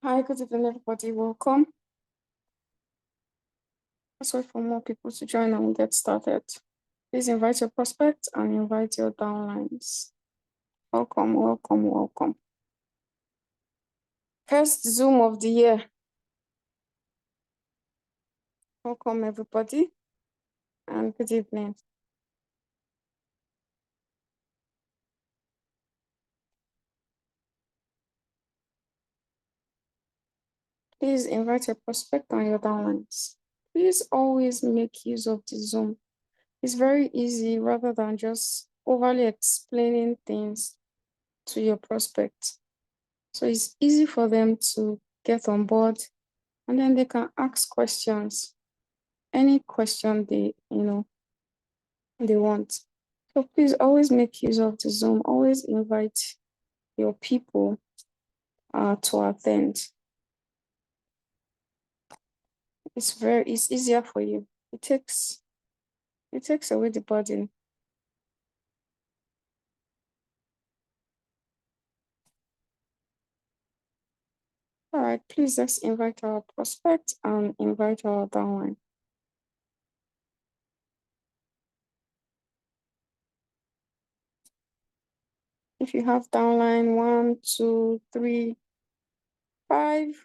Hi, good evening, everybody. Welcome. Let's wait for more people to join and we'll get started. Please invite your prospects and invite your downlines. Welcome, welcome, welcome. First Zoom of the year. Welcome, everybody, and good evening. Please invite your prospect and your downlines. Please always make use of the Zoom. It's very easy rather than just overly explaining things to your prospect. So it's easy for them to get on board and then they can ask questions, any question they want. So please always make use of the Zoom. Always invite your people to attend. It's easier for you. It takes away the burden. All right, please let's invite our prospect and invite our downline. If you have downline 1, 2, 3, 5,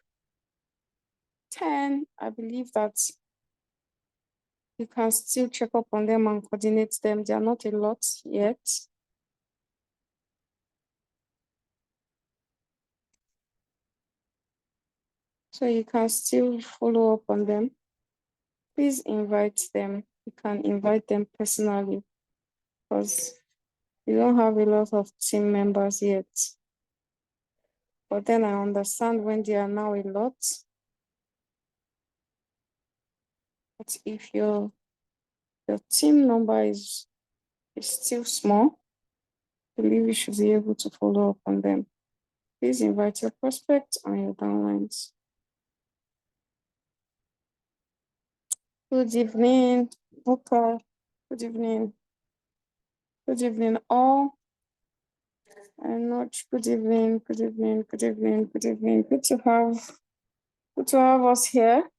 10, I believe that you can still check up on them and coordinate them. They are not a lot yet. So you can still follow up on them. Please invite them. You can invite them personally because you don't have a lot of team members yet. But then I understand when they are now a lot. But if your team number is still small, I believe you should be able to follow up on them. Please invite your prospects and your downlines. Good evening, Booker. Good evening. Good evening, all. And not good evening, good evening, good evening, good evening. Good to have us here.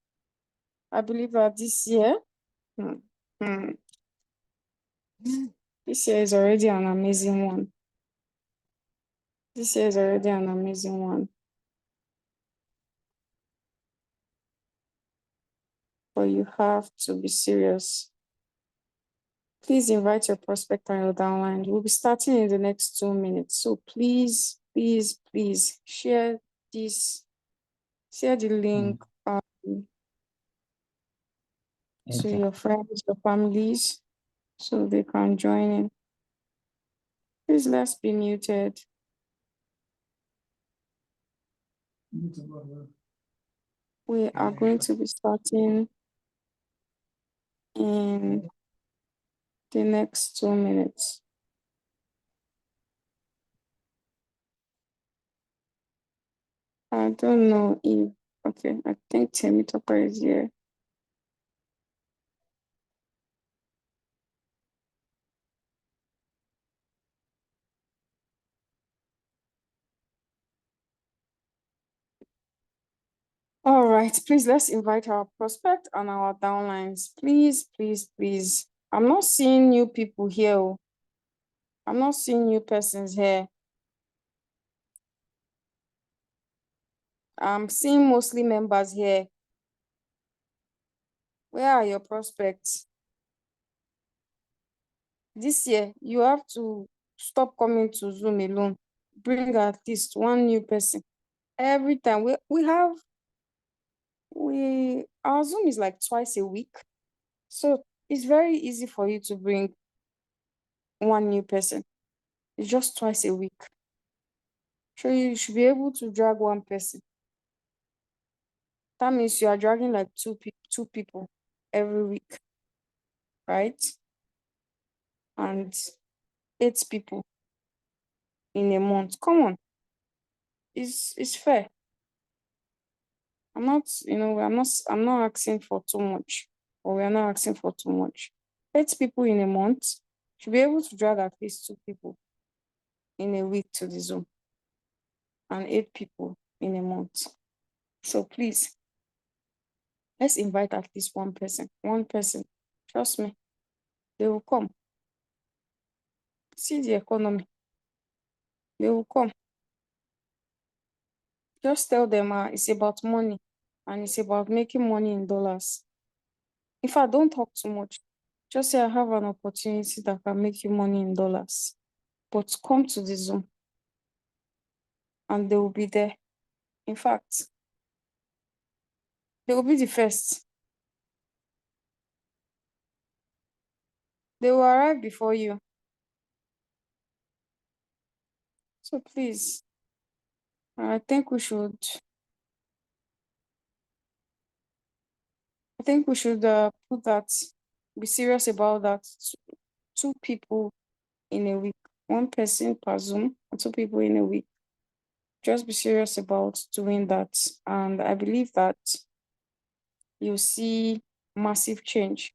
I believe that this year, this year is already an amazing one. This year is already an amazing one. But you have to be serious. Please invite your prospect and your downline. We'll be starting in the next 2 minutes. So please, please, please share this, share the link to your friends, your families, so they can join in. Please let's be muted. We are going to be starting in the next 2 minutes. I don't know if, okay, I think Timmy Topper is here. All right, please let's invite our prospect and our downlines. Please, please, please. I'm not seeing new people here. I'm not seeing new persons here. I'm seeing mostly members here. Where are your prospects? This year, you have to stop coming to Zoom alone. Bring at least one new person. Every time our Zoom is like twice a week. So it's very easy for you to bring one new person. It's just twice a week. So you should be able to drag one person. That means you are dragging like two people every week, right? And 8 people in a month. Come on. It's fair. I'm not asking for too much. Or we're not asking for too much. 8 people in a month should be able to drag at least 2 people in a week to the Zoom. And 8 people in a month. So please, let's invite at least one person. One person. Trust me, they will come. See the economy. They will come. Just tell them it's about money and it's about making money in dollars. In fact, don't talk too much. Just say I have an opportunity that can make you money in dollars. But come to the Zoom and they will be there. In fact, they will be the first. They will arrive before you. So please, I think we should put that, be serious about that. Two people in a week, one person per Zoom, and two people in a week. Just be serious about doing that. And I believe that you'll see massive change.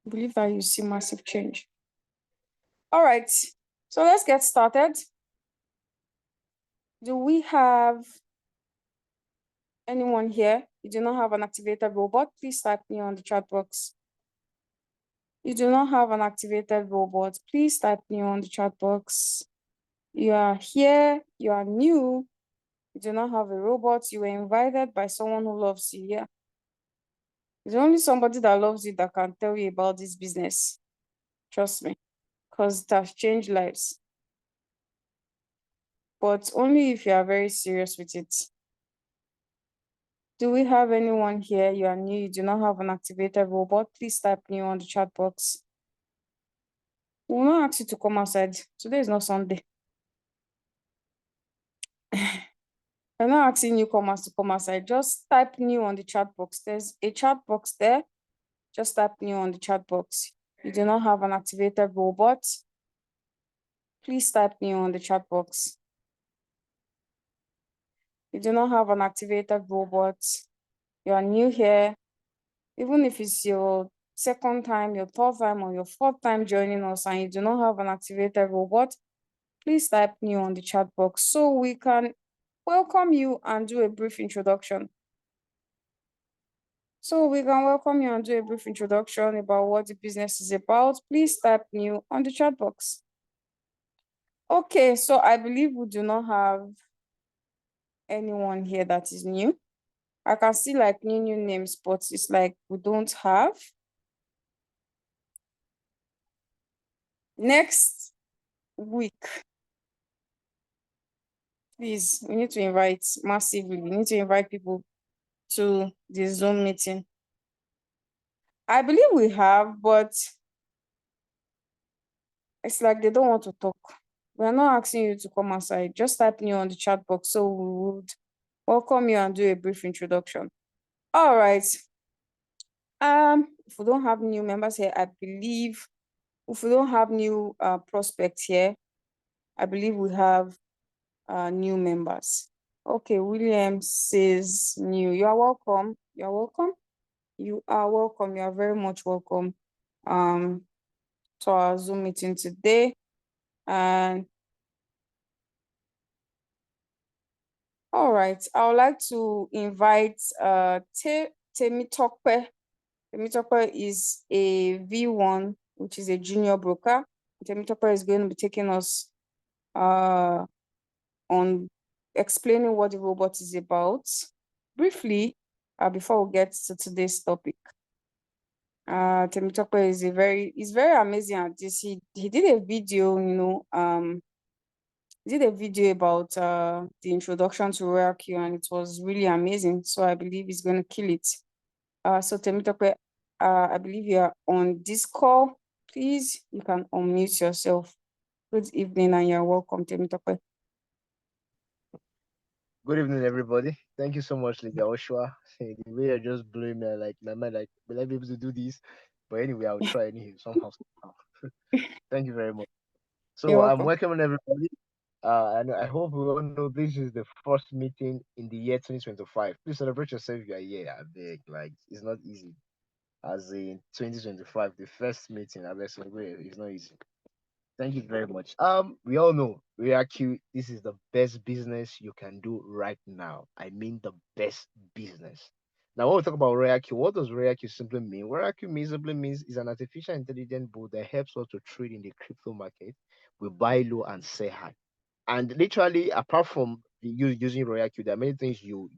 I believe that you see massive change. All right, so let's get started. Do we have anyone here? You do not have an activated robot? Please type me on the chat box. You do not have an activated robot? Please type me on the chat box. You are here, you are new, you do not have a robot, you were invited by someone who loves you. Yeah. There's only somebody that loves you that can tell you about this business. Trust me, because it has changed lives. But only if you are very serious with it. Do we have anyone here? You are new, you do not have an activated robot? Please type new on the chat box. We will not ask you to come outside. Today is not Sunday. I'm not asking newcomers to come outside. Just type new on the chat box. There's a chat box there. Just type new on the chat box. You do not have an activated robot? Please type new on the chat box. You do not have an activated robot. You are new here. Even if it's your second time, your third time, or your fourth time joining us and you do not have an activated robot, please type new on the chat box so we can welcome you and do a brief introduction. So we can welcome you and do a brief introduction about what the business is about. Please type new on the chat box. Okay, so I believe we do not have anyone here that is new. I can see like new names, but it's like we don't have. Next week, please, we need to invite massively. We need to invite people to the Zoom meeting. I believe we have, but it's like they don't want to talk. We're not asking you to come outside. Just type new on the chat box so we would welcome you and do a brief introduction. All right. If we don't have new members here, I believe if we don't have new prospects here, I believe we have new members. Okay, William says new. You are welcome. You are welcome. You are welcome. You are very much welcome to our Zoom meeting today. And all right, I would like to invite Temitope. Temitope is a V1, which is a junior broker. Temitope is going to be taking us on explaining what the robot is about. Briefly, before we get to today's topic. Temitope is very amazing at this. He did a video, he did a video about the introduction to RoyalQ, and it was really amazing. So I believe he's going to kill it. So Temitope, I believe you are on this call. Please, you can unmute yourself. Good evening, and you're welcome, Temitope. Good evening, everybody. Thank you so much, Lydia Oshua. The way you're just blowing me like my mind, like, will I be able to do this? But anyway, I'll try anyhow, somehow. Thank you very much. You're So I'm welcome. welcoming everybody. And I hope we all know this is the first meeting in the year 2025. Please celebrate yourself if you are here. I beg, like, it's not easy. As in 2025, the first meeting, I beg, celebrate. It's not easy. Thank you very much. We all know RoyalQ. This is the best business you can do right now. I mean, the best business. Now, when we talk about RoyalQ, what does RoyalQ simply mean? RoyalQ simply means is an artificial intelligence boot that helps us to trade in the crypto market. We buy low and sell high. And literally, apart from you using RoyalQ, there are many things you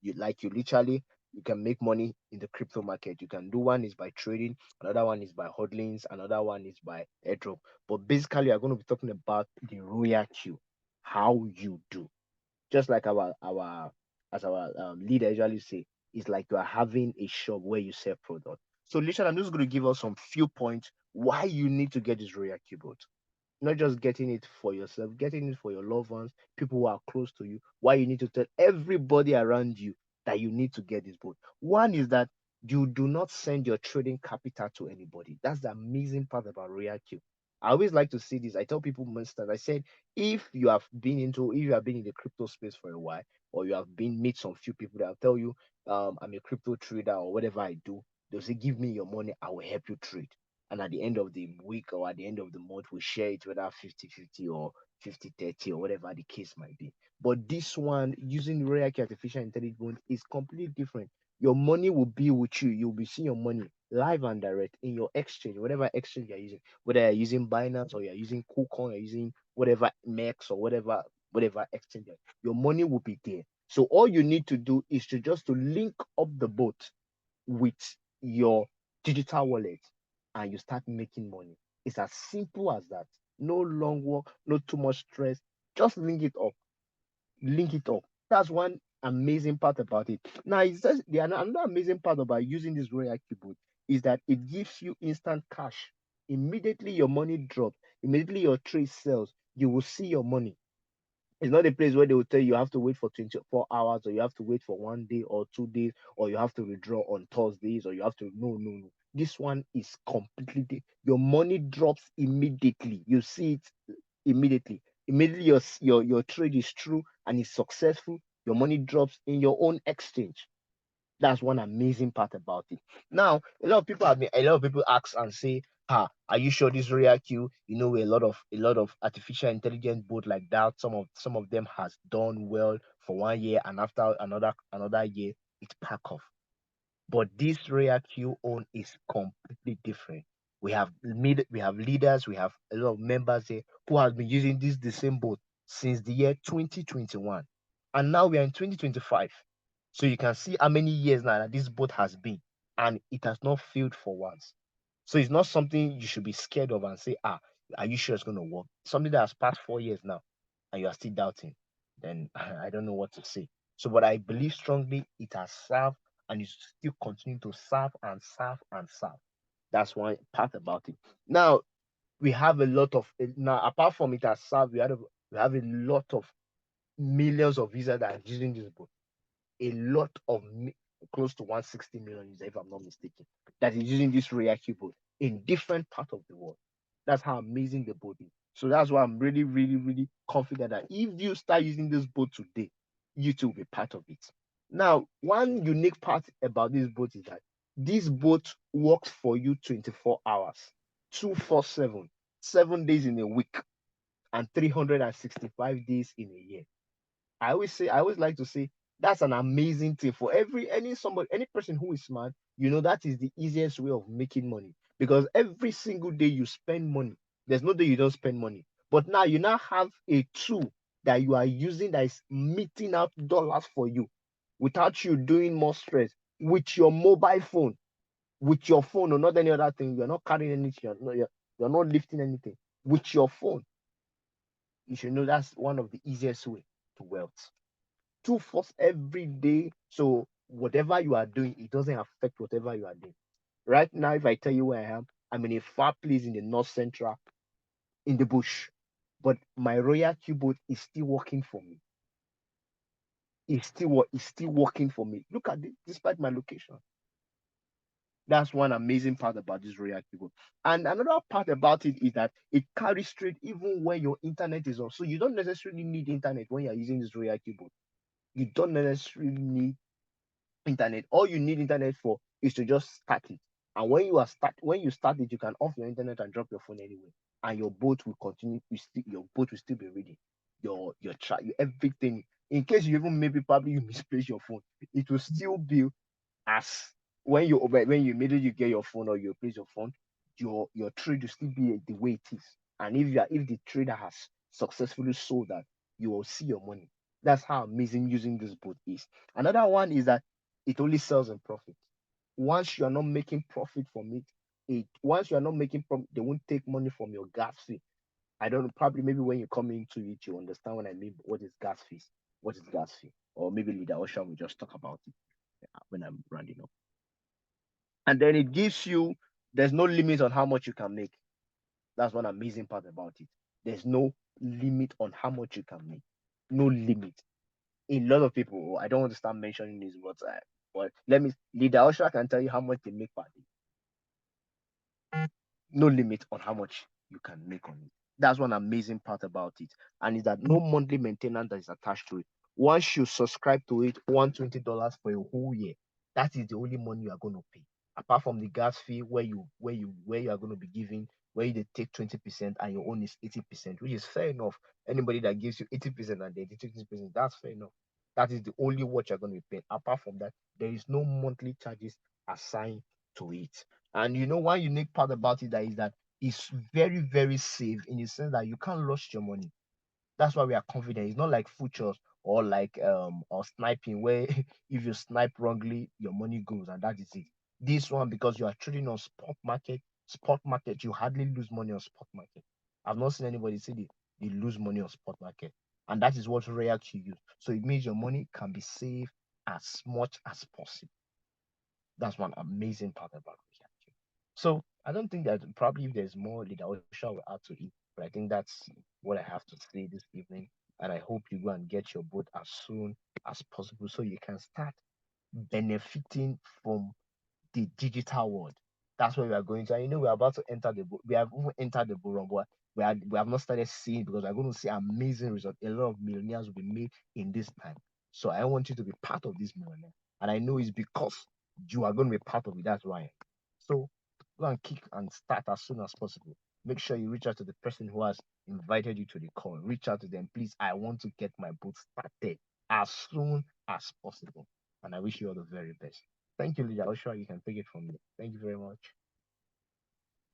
literally you can make money in the crypto market. You can do one is by trading, another one is by hodlings, another one is by airdrop. But basically, we are going to be talking about the RoyalQ, how you do. Just like our leader usually say, it's like you are having a shop where you sell product. So literally, I'm just going to give us some few points why you need to get this RoyalQ boat, not just getting it for yourself, getting it for your loved ones, people who are close to you. Why you need to tell everybody around you that you need to get this boat. One is that you do not send your trading capital to anybody. That's the amazing part about RoyalQ. I always like to see this. I tell people most times, I said, if you have been in the crypto space for a while, or you have been meet some few people that tell you, I'm a crypto trader or whatever I do, they'll say, give me your money, I will help you trade, and at the end of the week or at the end of the month we share it whether 50-50 or 50-30 or whatever the case might be. But this one using RoyalQ artificial intelligence is completely different. Your money will be with you. You'll be seeing your money live and direct in your exchange, whatever exchange you're using, whether you're using Binance or you're using KuCoin or using whatever Mex or whatever exchange. Your money will be there. So all you need to do is to just to link up the boat with your digital wallet and you start making money. It's as simple as that. No long work, no too much stress. Just link it up. Link it up. That's one amazing part about it. Now, another amazing part about using this Royal Keyboard is that it gives you instant cash. Immediately your money drops, immediately your trade sells, you will see your money. It's not a place where they will tell you have to wait for 24 hours or you have to wait for 1 day or 2 days or you have to withdraw on Thursdays or you have to. No, no, no. This one is completely, your money drops immediately. You see it immediately. Immediately your trade is true and is successful. Your money drops in your own exchange. That's one amazing part about it. Now, a lot of people ask and say, are you sure this real Q? You know, a lot of artificial intelligence boat like that. Some of them has done well for 1 year, and after another year, it pack off. But this Royal Q own is completely different. We have leaders, we have a lot of members here who have been using this the same boat since the year 2021. And now we are in 2025. So you can see how many years now that this boat has been, and it has not failed for once. So it's not something you should be scared of and say, are you sure it's going to work? Something that has passed 4 years now and you are still doubting, then I don't know what to say. So, but I believe strongly it has served and is still continue to serve and serve and serve. That's one part about it. Now we have a lot of now apart from it has served, we have a lot of millions of users that are using this book. A lot of close to 160 million users, if I'm not mistaken, that is using this Royal boat in different parts of the world. That's how amazing the boat is. So that's why I'm really, really, really confident that if you start using this boat today, you too will be part of it. Now, one unique part about this boat is that this boat works for you 24 hours, 247, 7 days in a week, and 365 days in a year. I always like to say that's an amazing thing for any person who is smart. That is the easiest way of making money because every single day you spend money. There's no day you don't spend money. But now you now have a tool that you are using that is meeting out dollars for you without you doing more stress with your mobile phone, with your phone or not any other thing. You're not carrying anything. You're not lifting anything with your phone. You should know that's one of the easiest way to wealth. 2 force every day. So whatever you are doing, it doesn't affect whatever you are doing. Right now, if I tell you where I am, I'm in a far place in the north central, in the bush. But my royal keyboard is still working for me. It's still working for me. Look at it, despite my location. That's one amazing part about this royal keyboard. And another part about it is that it carries straight even when your internet is on. So you don't necessarily need internet when you're using this royal keyboard. You don't necessarily need internet. All you need internet for is to just start it. And when you start it, you can off your internet and drop your phone anyway. and your boat will continue. Your boat will still be ready. Your everything. In case you even maybe probably you misplace your phone, it will still be as when you immediately get your phone or you place your phone, your trade will still be the way it is. And if the trader has successfully sold that, you will see your money. That's how amazing using this boat is. Another one is that it only sells in profit. Once you are not making profit from it once you are not making profit, they won't take money from your gas fee. I don't know, probably maybe when you come into it, you understand what I mean. What is gas fees? What is gas fee? Or maybe Leader Ocean will just talk about it when I'm rounding up. And then it gives you, there's no limit on how much you can make. That's one amazing part about it. There's no limit on how much you can make. No limit. A lot of people, I don't want to start mentioning this, but let me, Leader Osha can tell you how much they make per day. No limit on how much you can make on it. That's one amazing part about it. And is that no monthly maintenance that is attached to it. Once you subscribe to it, $120 for a whole year, that is the only money you are going to pay. Apart from the gas fee where you are going to be giving, where they take 20% and your own is 80%, which is fair enough. Anybody that gives you 80% and they take 20%, that's fair enough. That is the only what you're going to be paying. Apart from that, there is no monthly charges assigned to it. And you know, one unique part about it that is that it's very, very safe in the sense that you can't lose your money. That's why we are confident. It's not like futures or like or sniping where if you snipe wrongly, your money goes and that is it. This one, because you are trading on spot market, you hardly lose money on spot market. I've not seen anybody say they lose money on spot market. And that is what RoyalQ use. So it means your money can be saved as much as possible. That's one amazing part about RoyalQ. So I don't think that probably if there's more Leader Osha will add to it, but I think that's what I have to say this evening. And I hope you go and get your boat as soon as possible so you can start benefiting from the digital world. That's where we are going to. And you know, we're about to enter we have even entered the bull run, but we have not started seeing because we're going to see amazing results. A lot of millionaires will be made in this time. So I want you to be part of this millionaire. And I know it's because you are going to be part of it. That's why. So go and kick and start as soon as possible. Make sure you reach out to the person who has invited you to the call. Reach out to them, please. I want to get my boat started as soon as possible. And I wish you all the very best. Thank you, Lydia. Sure you can take it from me. Thank you very much.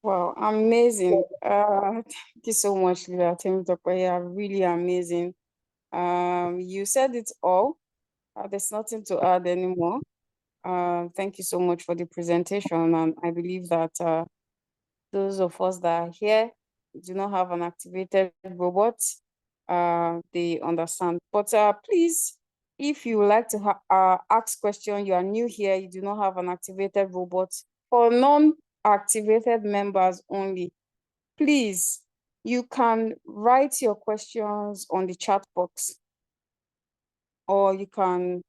Wow, amazing. Thank you so much, Leader Temitope. Yeah, really amazing. You said it all. There's nothing to add anymore. Thank you so much for the presentation. And I believe that those of us that are here do not have an activated robot. They understand. But please, if you would like to ask question, you are new here, you do not have an activated robot, for non-activated members only, please, you can write your questions on the chat box, or you can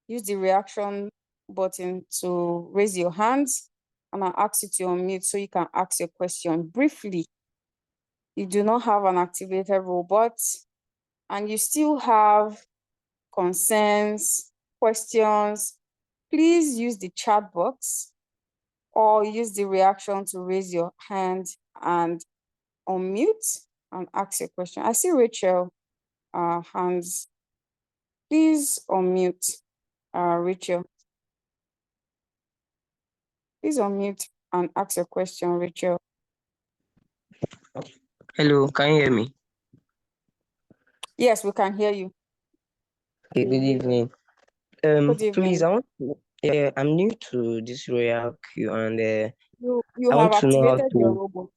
use the reaction button to raise your hands, and I'll ask you to unmute so you can ask your question briefly. You do not have an activated robot and you still have concerns, questions, please use the chat box or use the reaction to raise your hand and unmute and ask your question. I see Rachel hands. Please unmute, Rachel. Please unmute and ask your question, Rachel. Hello, can you hear me? Yes, we can hear you. Okay, good evening. Good Please, evening. I'm new to this RoyalQ and You I have want to know how activated your to. robot.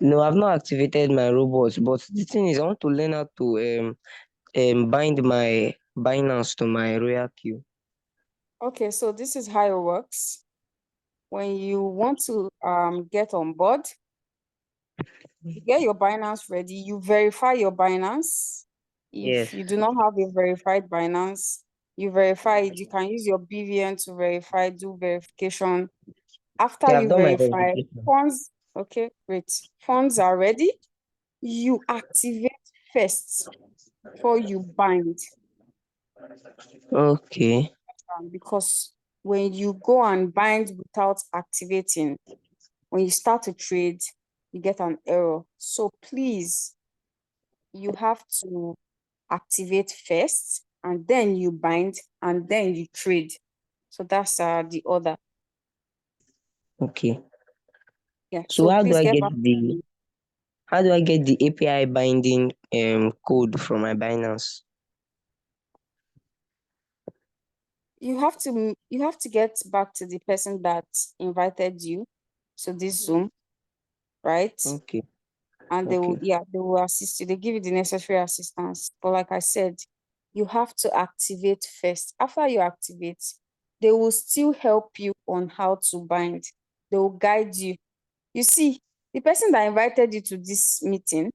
No, I've not activated my robots, but the thing is, I want to learn how to bind my Binance to my RoyalQ. Okay, so this is how it works. When you want to get on board, you get your Binance ready, you verify your Binance. If Yes. you do not have a verified Binance, you verify it. You can use your BVN to verify, do verification. After Yeah, I've you done my verify, verification. funds, okay, great. Funds are ready. You activate first before you bind. Okay. Because when you go and bind without activating, when you start to trade, you get an error. So please, you have to activate first, and then you bind, and then you trade. So that's the order. Okay. Yeah. So So please get back to me. how do I get the API binding code from my Binance? You have to get back to the person that invited you to this Zoom, right? Okay. And Okay. they will assist you. They give you the necessary assistance. But like I said, you have to activate first. After you activate, they will still help you on how to bind. They will guide you. You see, the person that invited you to this meeting,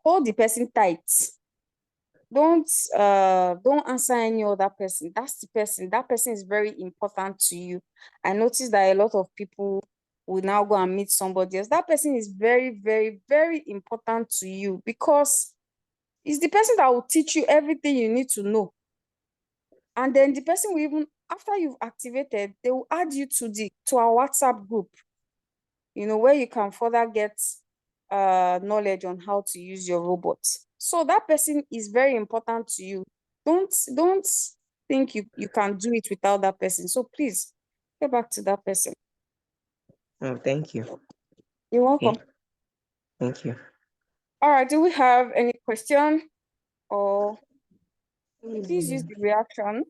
hold the person tight. Don't answer any other person. That's the person. That person is very important to you. I noticed that a lot of people will now go and meet somebody else. That person is very, very, very important to you because it's the person that will teach you everything you need to know. And then the person will even, after you've activated, they will add you to our WhatsApp group, where you can further get knowledge on how to use your robot. So that person is very important to you. Don't think you can do it without that person. So please get back to that person. Oh, thank you. You're welcome. Okay. Thank you. All right, do we have any question, or please use the reaction?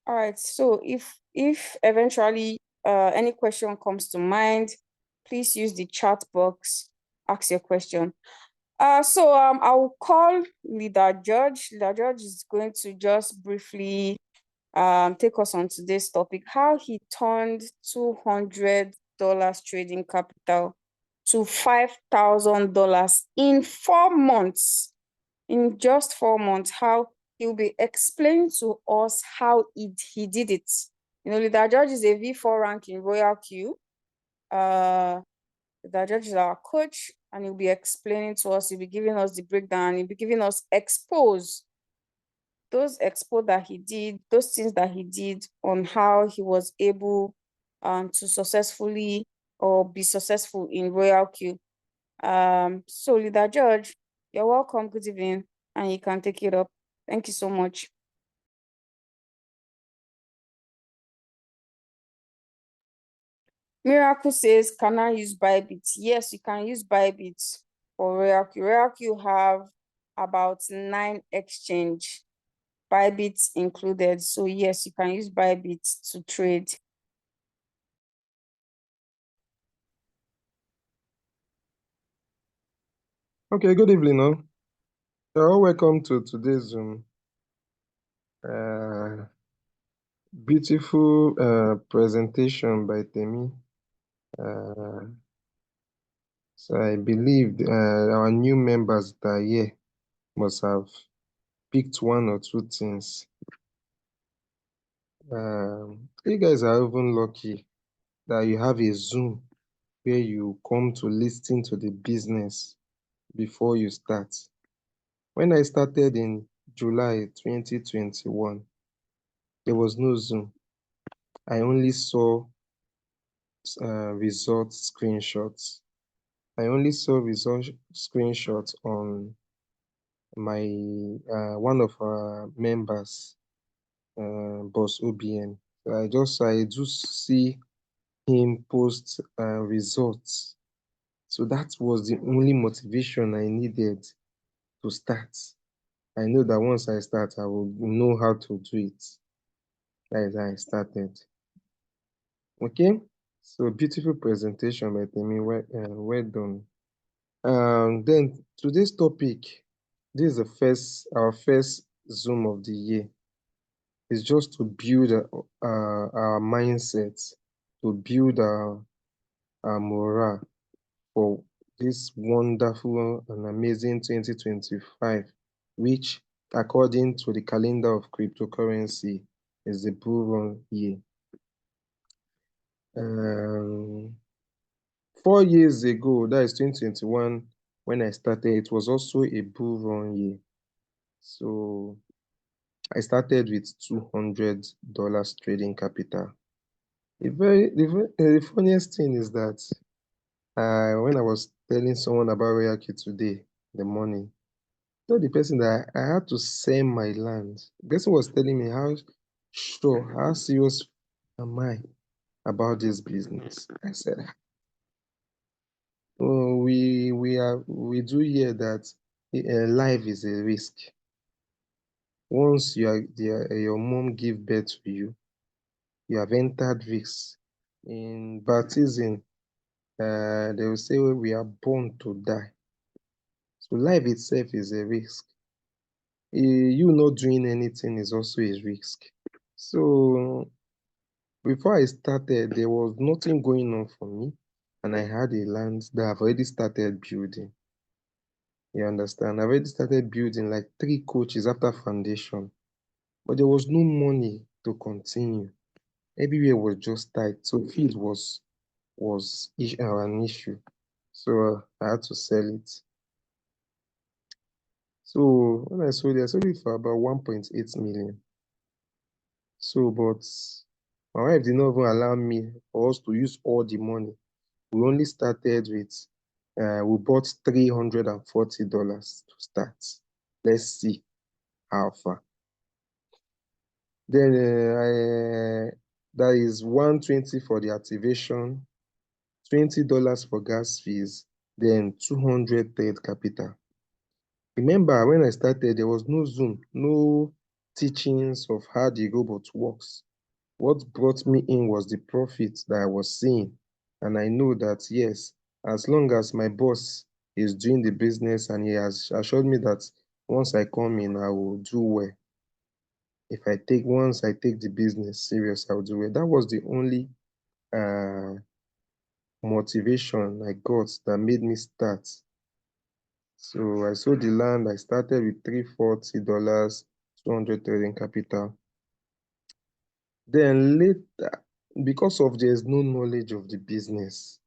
All right, so if eventually any question comes to mind, please use the chat box, ask your question. So I will call Leader George. Leader George is going to just briefly take us on today's topic, how he turned $200 trading capital to $5,000 in 4 months. In just 4 months, how he'll be explaining to us how he did it. Leader George is a V4 rank in RoyalQ. The judge is our coach, and he'll be explaining to us, he'll be giving us the breakdown, he'll be giving us those that he did, those things that he did on how he was able to successfully or be successful in RoyalQ. So Leader George, you're welcome. Good evening, and you can take it up. Thank you so much. Miracle says, can I use Bybit? Yes, you can use Bybit for RoyalQ. RoyalQ have about 9 exchange, Bybit included. So yes, you can use Bybit to trade. Okay, good evening, all. You're all welcome to today's Zoom. Beautiful presentation by Temi. So I believe our new members that are here must have picked one or two things. You guys are even lucky that you have a Zoom where you come to listen to the business before you start. When I started in July 2021, there was no Zoom. I only saw result screenshots. I only saw result screenshots on my one of our members, Boss OBN. So I do see him post results. So that was the only motivation I needed to start. I know that once I start, I will know how to do it. That is how I started. Okay, so beautiful presentation by Temi. Well done. Then today's topic, this is our first Zoom of the year. It's just to build our mindset, to build our morale for this wonderful and amazing 2025, which, according to the calendar of cryptocurrency, is the bull run year. 4 years ago, that is 2021, when I started, it was also a bull run year. So I started with $200 trading capital. The funniest thing is that when I was telling someone about RoyalQ today in the morning, told the person that I had to sell my land. The person was telling me how sure, how serious am I about this business. I said, oh, we do hear that life is a risk. Once your mom give birth to you, you have entered risk. In baptism, they will say we are born to die. So life itself is a risk. You not doing anything is also a risk. So before I started, there was nothing going on for me, and I had a land that I've already started building. You understand? I've already started building like 3 coaches after foundation, but there was no money to continue. Everywhere was just tight, so feed was an issue. So I had to sell it. So when I sold it for about 1.8 million. So, but my wife did not even allow me for us to use all the money. We only started with, we bought $340 to start. Let's see how far. Then that is 120 for the activation, $20 for gas fees, then 200 trade capital. Remember, when I started, there was no Zoom, no teachings of how the robot works. What brought me in was the profit that I was seeing. And I know that, yes, as long as my boss is doing the business and he has assured me that once I come in, I will do well. Once I take the business serious, I'll do well. That was the only uh, motivation I got that made me start. So I sold the land. I started with $340, 200 trading capital. Then later, because of there's no knowledge of the business,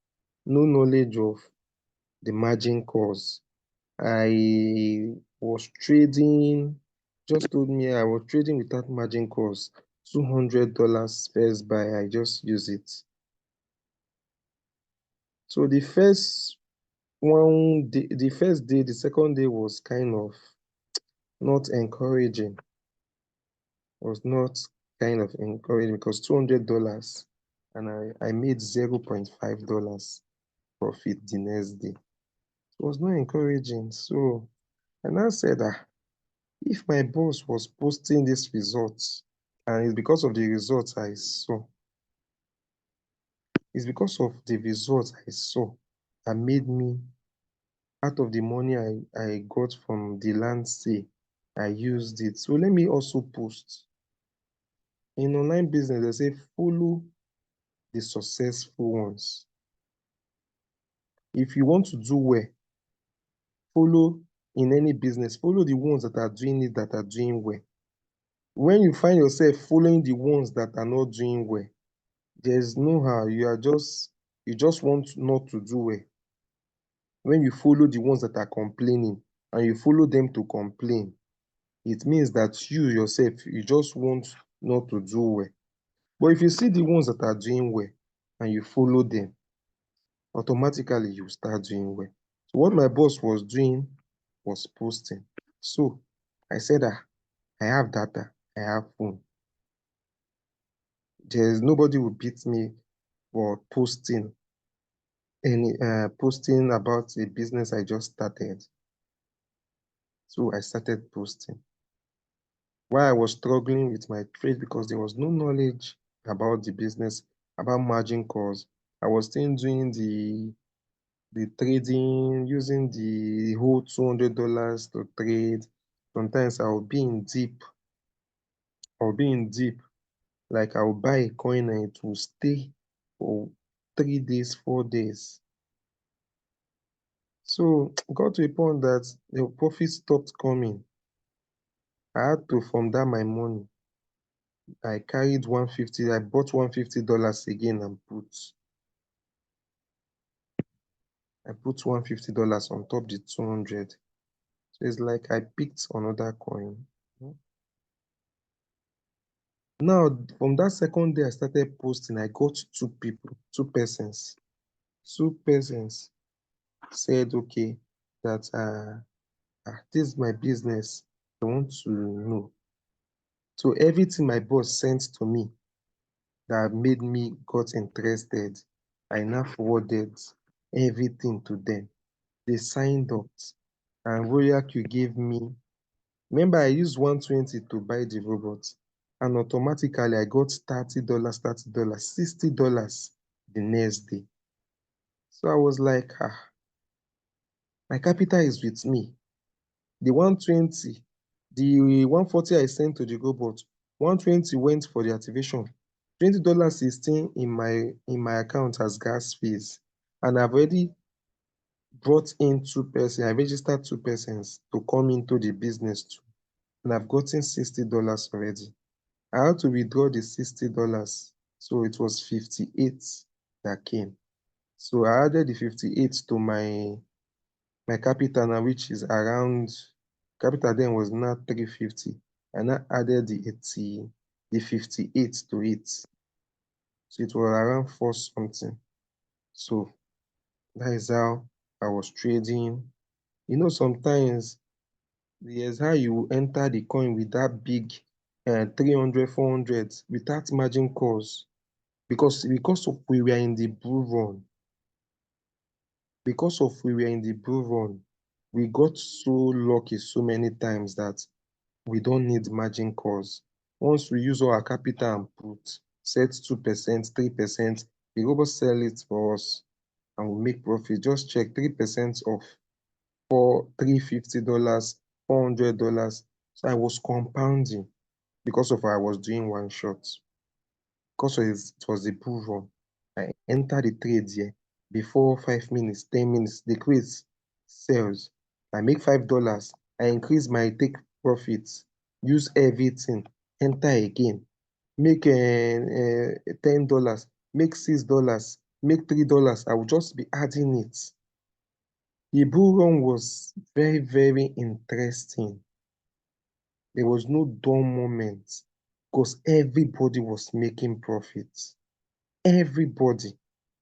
no knowledge of the margin calls, I was trading, just told me I was trading without margin calls, $200 first buy, I just use it. So the first day, the second day was kind of not encouraging, was not kind of encouraging because $200 and I made $0.5 profit the next day. It was not encouraging. So I now said that if my boss was posting these results, and it's because of the results I saw that made me, out of the money I got from the land sale, I used it. So let me also post. In online business, they say follow the successful ones. If you want to do well, follow in any business, follow the ones that are doing it that are doing well. When you find yourself following the ones that are not doing well, there's no how you just want not to do well. When you follow the ones that are complaining and you follow them to complain, it means that you yourself, you just want not to do well. But if you see the ones that are doing well and you follow them, automatically you start doing well. So what my boss was doing was posting. So I said, I have data, I have phone. There's nobody will beat me for posting about a business I just started. So I started posting. While I was struggling with my trade because there was no knowledge about the business, about margin calls, I was still doing the trading, using the whole $200 to trade. Sometimes I'll be in deep. Like I'll buy a coin and it will stay for 3 days, 4 days. So got to a point that the profit stopped coming. I had to from that my money. I carried 150, I bought $150 again and put $150 on top the 200. So it's like I picked another coin. Now, from that second day I started posting, I got two persons. Two persons said, okay, that this is my business. I want to know. So everything my boss sent to me that made me got interested, I now forwarded everything to them. They signed up, and RoyalQ gave me. Remember, I used 120 to buy the robot, and automatically I got $30, $30, $60 the next day. So I was like, my capital is with me. The 120, the 140 I sent to the robot, 120 went for the activation. $20 is still in my account as gas fees. And I've already brought in two persons, I registered two persons to come into the business too. And I've gotten $60 already. I had to withdraw the $60. So it was 58 that came. So I added the 58 to my capital now, which is around capital then was now 350. And I added the 58 to it. So it was around four something. So that is how I was trading. Sometimes there's how you enter the coin with that big 300, 400 without margin calls. Because of we were in the bull run. Because of we were in the bull run, we got so lucky so many times that we don't need margin calls. Once we use all our capital and put, set 2%, 3%, the robot sell it for us and we make profit. Just check 3% of for $350, $400. So I was compounding because of I was doing one shot. Because it was a bull run. I entered the trade here before 5 minutes, 10 minutes, the quiz sells. I make $5. I increase my take profits, use everything, enter again, make $10, make $6, make $3. I will just be adding it. The bull run was very, very interesting. There was no dull moment because everybody was making profits. Everybody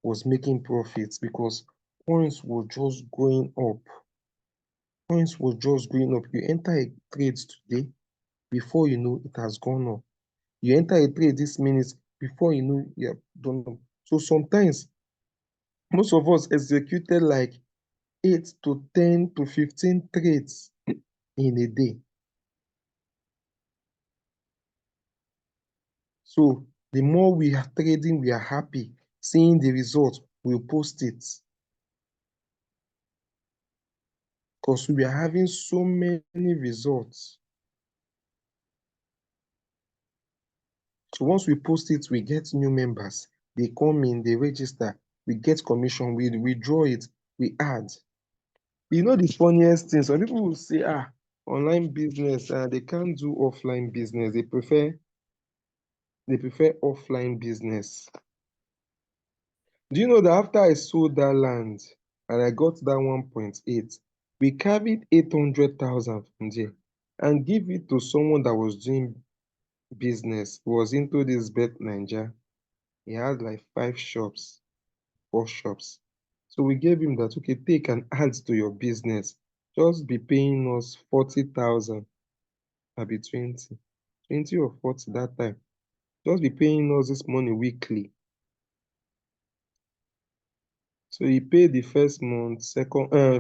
was making profits because coins were just going up. Coins were just going up. You enter a trade today, before you know it has gone up. You enter a trade this minute, before you know you have done up. So sometimes most of us executed like 8 to 10 to 15 trades in a day. So the more we are trading, we are happy. Seeing the result, we'll post it. Because we are having so many results. So once we post it, we get new members. They come in, they register, we get commission, we withdraw it, we add. The funniest thing, some people will say, online business, they can't do offline business. They prefer offline business. Do you know that after I sold that land and I got that 1.8, we carried 800,000 from there and give it to someone that was doing business, was into this Bet Nigeria. He had like 5 shops, 4 shops. So we gave him that, okay, take and add to your business. Just be paying us 40,000, maybe 20 or 40 that time. Just be paying us this money weekly. So he paid the first month,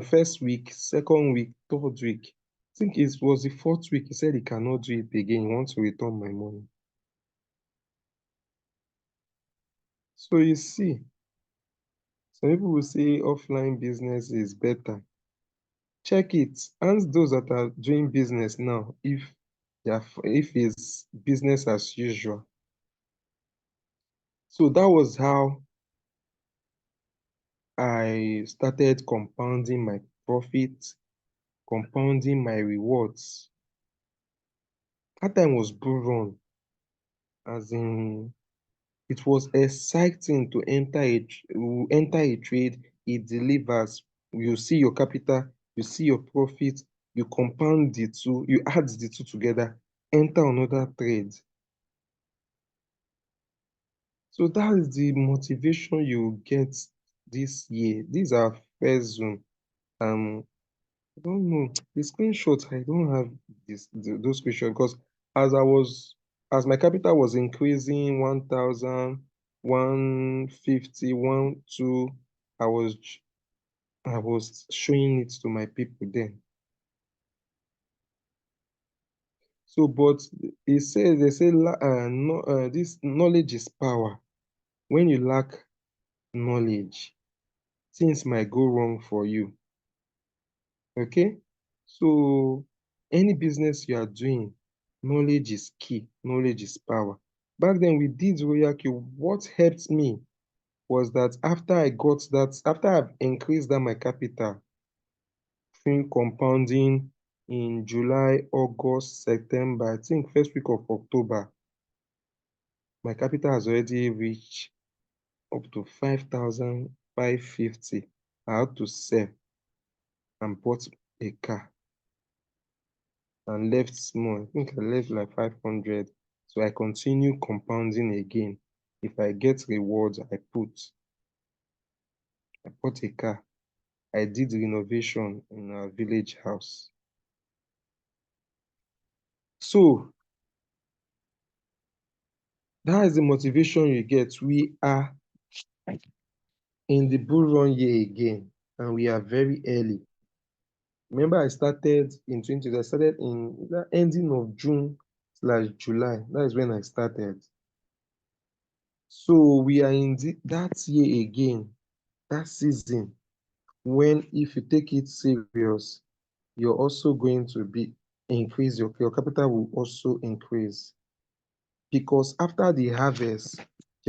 first week, second week, third week. I think it was the fourth week. He said he cannot do it again. He wants to return my money. So you see, some people will say offline business is better. Check it. Ask those that are doing business now if it's business as usual. So that was how I started compounding my profit, compounding my rewards. That time was bull run, as in it was exciting to enter a trade. It delivers. You see your capital, you see your profit, you compound the two, you add the two together, enter another trade. So that is the motivation you get this year. These are first Zoom. I don't know the screenshots. I don't have those screenshots because as I was as my capital was increasing 1,000, 150, 2, I was I was showing it to my people then. So, but they say no, this knowledge is power. When you lack knowledge, things might go wrong for you. Okay, so any business you are doing, knowledge is key. Knowledge is power. Back then we did RoyalQ. What helped me was that after I've increased that my capital, through compounding in July, August, September, I think first week of October, my capital has already reached up to 5,550. I had to sell and bought a car and left small. I think I left like 500. So I continue compounding again. If I get rewards, I bought a car. I did renovation in our village house. So that is the motivation you get. We are in the bull run year again, and we are very early. Remember, I started in 20, I started in the ending of June/July. That is when I started. So we are in that year again, that season, when if you take it serious, you're also going to be increase your capital will also increase because there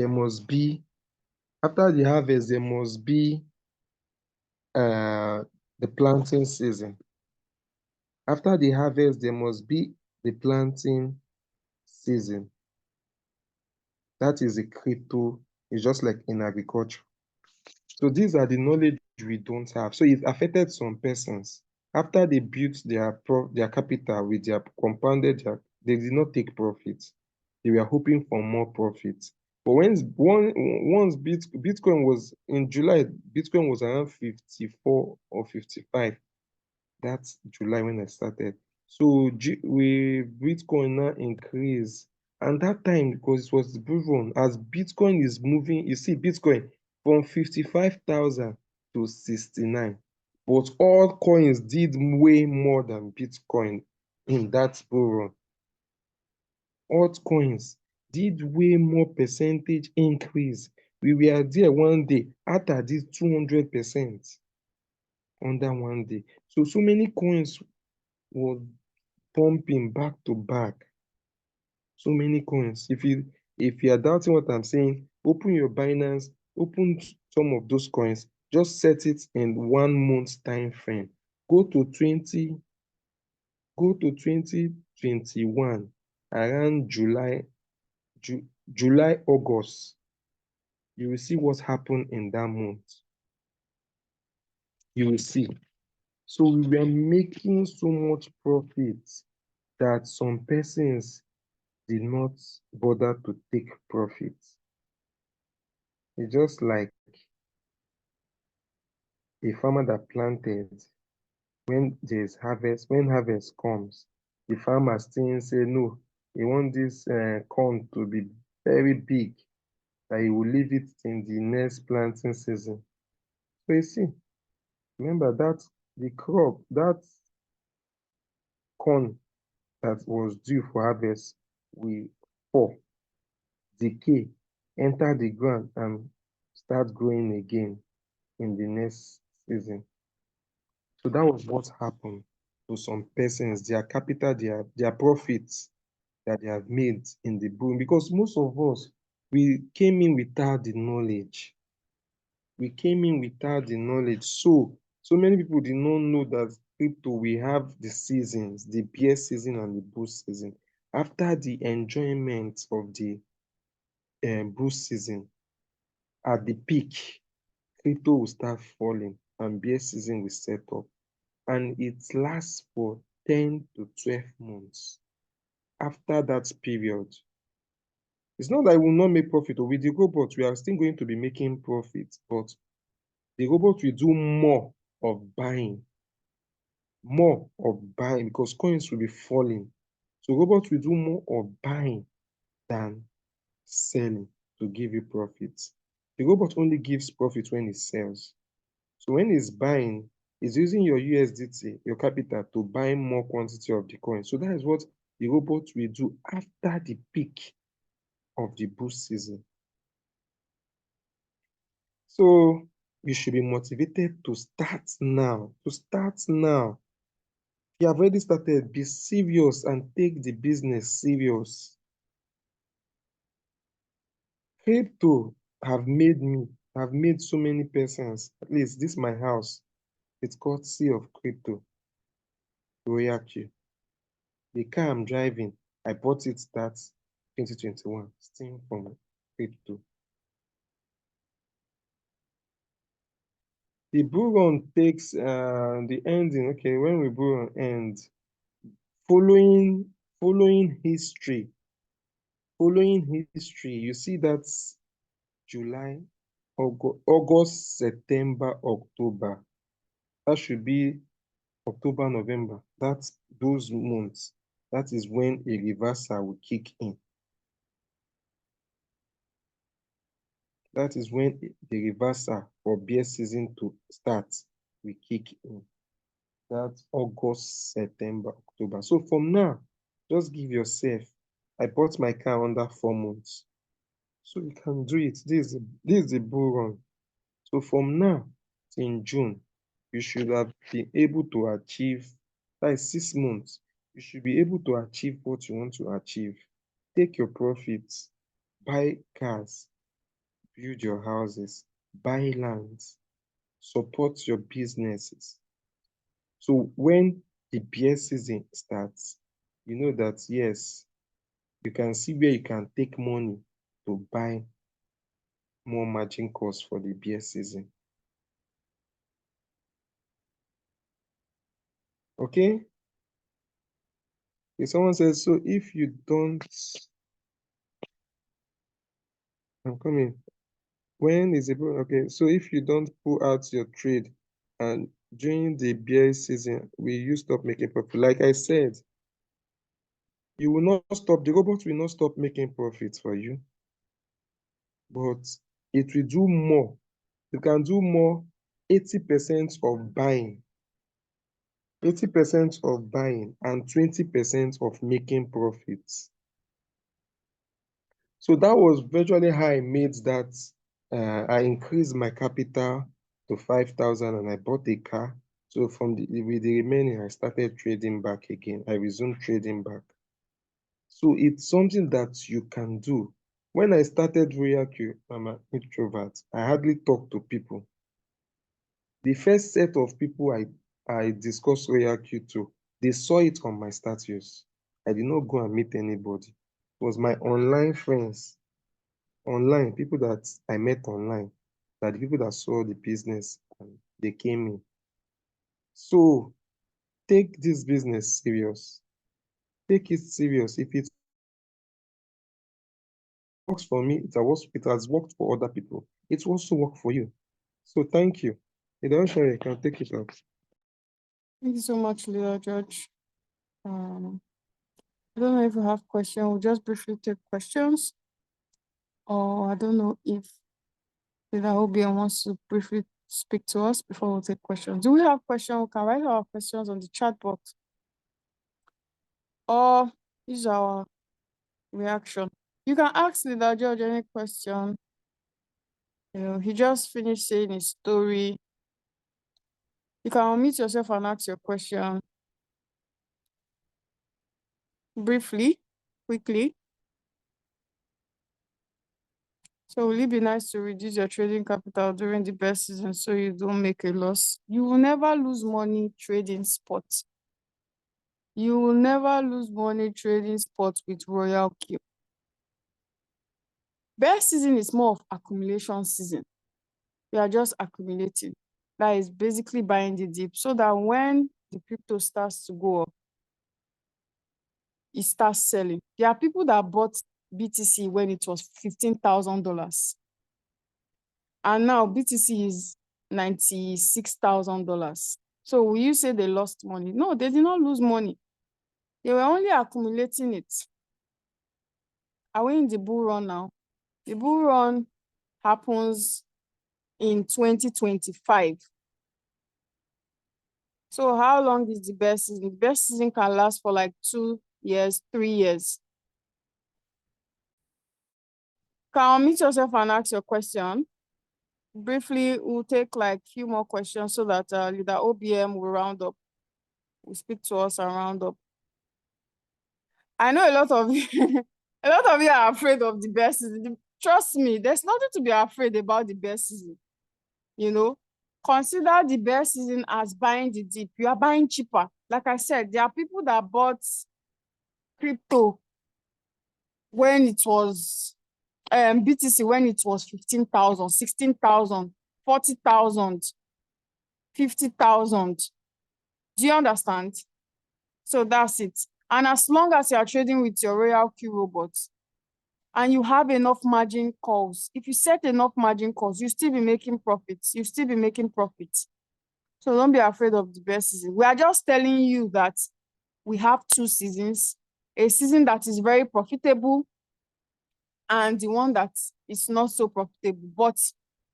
must be after the harvest there must be uh the planting season. After the harvest there must be the planting season. That is a crypto. It's just like in agriculture. So these are the knowledge we don't have. So it affected some persons. After they built their capital with their they did not take profits. They were hoping for more profits. But once Bitcoin was in July, Bitcoin was around 54 or 55. That's July when I started. So Bitcoin now increase. And that time, because it was the bull run, as Bitcoin is moving, you see Bitcoin from 55,000 to 69. But all coins did way more than Bitcoin in that bull run. Altcoins did way more percentage increase. We were there one day after this 200% under one day. So many coins was pumping back to back. So many coins. If you are doubting what I'm saying, open your Binance, open some of those coins, just set it in 1 month time frame. Go to 2021 around July, August. You will see what happened in that month. You will see. So we were making so much profit that some persons did not bother to take profit. It's just like a farmer that planted when harvest comes, the farmer still say no, he want this corn to be very big, that he will leave it in the next planting season. So you see, remember that the crop, that corn that was due for harvest will fall, decay, enter the ground and start growing again in the next season. So that was what happened to some persons, their capital, their profits that they have made in the boom. Because most of us, we came in without the knowledge. We came in without the knowledge. So many people did not know that crypto, we have the seasons, the bear season and the bull season. After the enjoyment of the bull season, at the peak, crypto will start falling and bear season will set up. And it lasts for 10 to 12 months. After that period, It's not like we will not make profit. Or with the robot, we are still going to be making profit, but the robot will do more of buying, because coins will be falling. So robots will do more of buying than selling to give you profits. The robot only gives profit when it sells. So when it's buying, it's using your USDT, your capital, to buy more quantity of the coin. So that is what the robot will do after the peak of the bull season. So you should be motivated to start now. To start now. If you have already started, be serious and take the business serious. Crypto have made so many persons. At least this my house. It's called Sea of Crypto, RoyalQ. The car I'm driving, I bought it that 2021, steam from crypto. The bull run takes the ending. Okay, when we bull run end, following history, you see that's July, August, September, October. That should be October, November. That's those months. That is when a reversal will kick in. That is when the reversal for bear season to start will kick in. That's August, September, October. So from now, just give yourself. I bought my car under 4 months. So you can do it. This is the bull run. So from now till June, you should have been able to achieve, that is 6 months. You should be able to achieve what you want to achieve. Take your profits, buy cars, build your houses, buy lands, support your businesses. So when the bear season starts, you know that yes, you can see where you can take money to buy more margin calls for the bear season. Okay? If someone says, so if you don't, I'm coming. When is it? Okay, so if you don't pull out your trade and during the bear season, will you stop making profit? Like I said, you will not stop, the robot will not stop making profits for you, but it will do more. You can do more, 80% of buying, 80% of buying and 20% of making profits. So that was virtually how I made that. I increased my capital to 5,000 and I bought a car. So with the remaining, I started trading back again. I resumed trading back. So it's something that you can do. When I started RoyalQ, I'm an introvert. I hardly talk to people. The first set of people I discussed RoyalQ to, they saw it on my status. I did not go and meet anybody. It was my online friends, online, people that I met online, that the people that saw the business and they came in. So take this business serious. Take it serious. If it works for me, it has worked for other people. It will also work for you. So thank you. You can take it up. Thank you so much, Leader George. I don't know if you have questions. We'll just briefly take questions. Or I don't know if Leader Obian wants to briefly speak to us before we take questions. Do we have questions? We can write our questions on the chat box. Or use our reaction. You can ask Leader George any question. He just finished saying his story. You can unmute yourself and ask your question briefly, quickly. So will it be nice to reduce your trading capital during the best season so you don't make a loss? You will never lose money trading spots. You will never lose money trading spots with RoyalQ. Best season is more of accumulation season. You are just accumulating. That is basically buying the dip so that when the crypto starts to go up, it starts selling. There are people that bought BTC when it was $15,000. And now BTC is $96,000. So will you say they lost money? No, they did not lose money. They were only accumulating it. Are we in the bull run now? The bull run happens in 2025. So how long is the best season? The best season can last for like 2 years, 3 years. Can you unmute yourself and ask your question? Briefly, we'll take like a few more questions so that leader OBM will round up. Will speak to us and round up. I know a lot of you, a lot of you are afraid of the best season. Trust me, there's nothing to be afraid about the best season. You know, consider the best season as buying the dip. You are buying cheaper. Like I said, there are people that bought crypto when it was BTC when it was 15,000, 16,000, 40,000, 50,000. Do you understand? So that's it. And as long as you are trading with your RoyalQ robots and you have enough margin calls, if you set enough margin calls, you still be making profits. You still be making profits. So don't be afraid of the best season. We are just telling you that we have 2 seasons, a season that is very profitable and the one that is not so profitable, but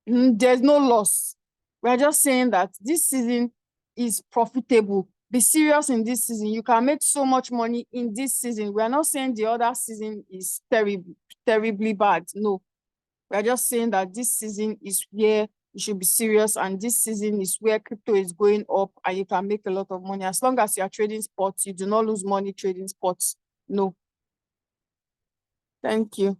there's no loss. We're just saying that this season is profitable. Be serious in this season. You can make so much money in this season. We're not saying the other season is terribly bad. No, we're just saying that this season is where you should be serious, and this season is where crypto is going up and you can make a lot of money. As long as you are trading spots, you do not lose money trading spots. No. Thank you.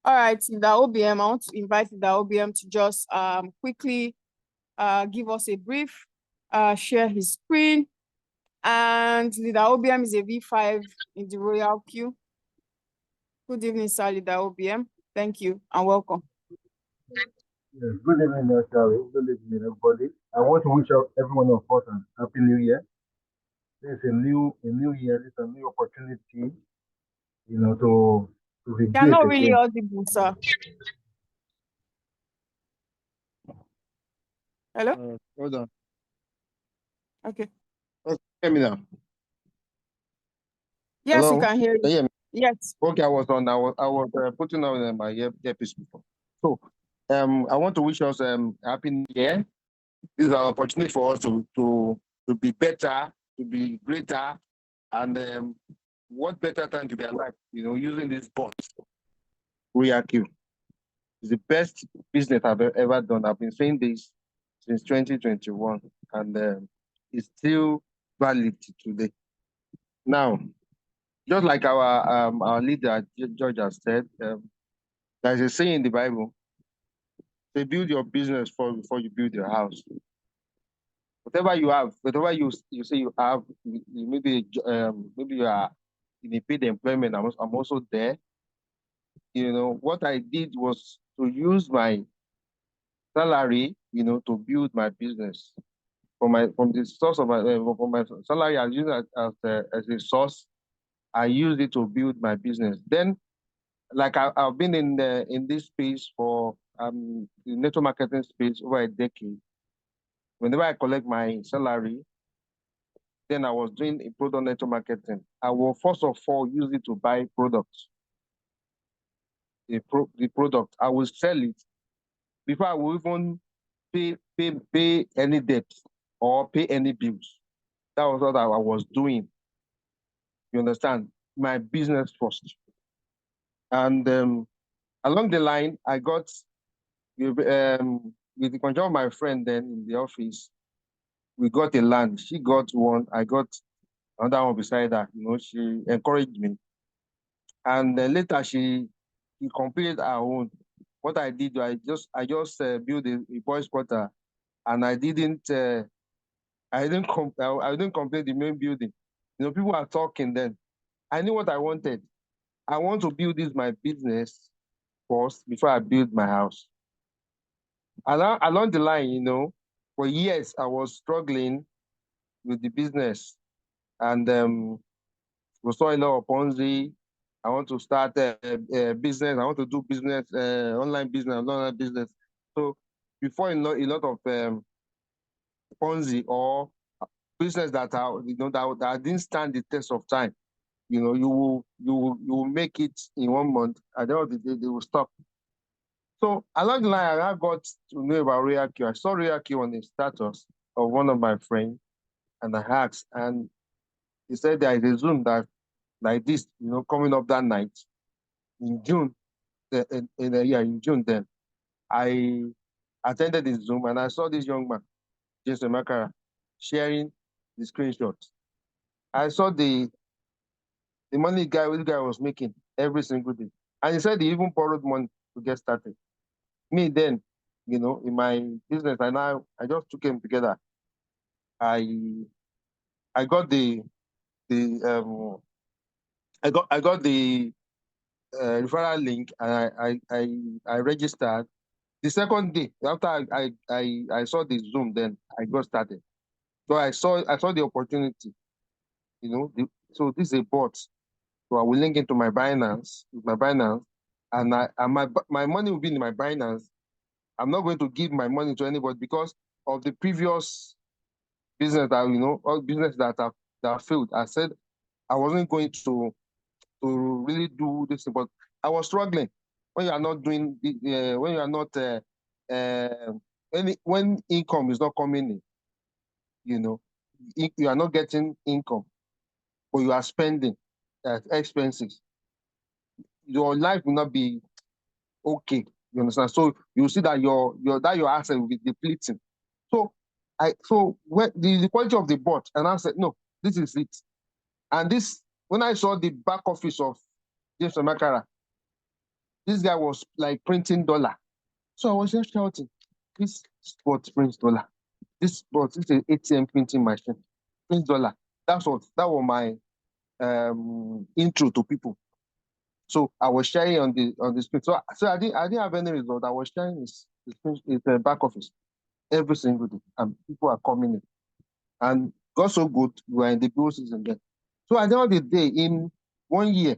All right, the OBM, I want to invite the OBM to just quickly give us a brief, share his screen. And Leader OBM is a V5 in the RoyalQ. Good evening, sir, Leader OBM. Thank you and welcome. Yes, good evening, Charlie. Good evening, everybody. I want to wish out every one of us a happy new year. This is a new year. It's a new opportunity, to be You're great not really again. audible, sir. Hello? Hold on. Okay. Okay, hear me now. Yes, Hello? we can hear Can you you. hear me? Yes. Okay, I was putting on my earpiece before. So, I want to wish us a happy new year. This is an opportunity for us to be better, to be greater, and what better time to be alive, using this bot, RoyalQ. It's the best business I've ever done. I've been saying this since 2021, and it's still valid today. Now, just like our leader, George, has said, there's a saying in the Bible, say build your business before you build your house. Whatever you have, whatever you say you have, maybe you are in a paid employment. I'm also there. What I did was to use my salary, to build my business. From the source of from my salary, I use it as a source. I use it to build my business. Then, like I've been in this space for the network marketing space over a decade. Whenever I collect my salary, then I was doing a product network marketing. I will first of all use it to buy products. The product, I will sell it before I will even pay any debt or pay any bills. That was what I was doing. You understand? My business first. And along the line, I got, with the control of my friend then in the office, we got a land. She got one, I got another one beside her. She encouraged me. And later she completed her own. What I did, I just built a boys' quarter, and I didn't complete the main building. People are talking then. I knew what I wanted. I want to build this my business first before I build my house. Along the line, for years I was struggling with the business, and we saw a lot of Ponzi. I want to start a business. I want to do business, online business. So before a lot of Ponzi or business that are that didn't stand the test of time, you will make it in 1 month. At the end of the day, they will stop. So along the line, I got to know about RoyalQ. I saw RoyalQ on the status of one of my friends, and I asked, and he said there is a Zoom that like this, coming up that night in June, in a year in June. Then I attended this Zoom, and I saw this young man, Jason Makara, sharing the screenshots. I saw the money this guy was making every single day, and he said he even borrowed money to get started. Me then, in my business, I just took him together. I I got the I got the referral link, and I registered. The second day after I saw the Zoom, then I got started. So I saw the opportunity, so this is a bot. So I will link into my Binance with my Binance, and my money will be in my Binance. I'm not going to give my money to anybody because of the previous business that all business that failed. I said I wasn't going to really do this, but I was struggling. When you are not doing when you are not when income is not coming in, you are not getting income, but you are spending expenses. Your life will not be okay. You understand? So you see that your asset will be depleting. So when the quality of the bot, and I said, no, this is it. And this, when I saw the back office of James Makara, this guy was like printing dollar. So I was just shouting, this bot prints dollar. This bot is an ATM printing machine. Prints dollar. That was my intro to people. So I was sharing on the screen. So I didn't have any result. I was sharing his back office every single day, and people are coming in. And got so good, we were in the bull season then. So at the end of the day, in 1 year,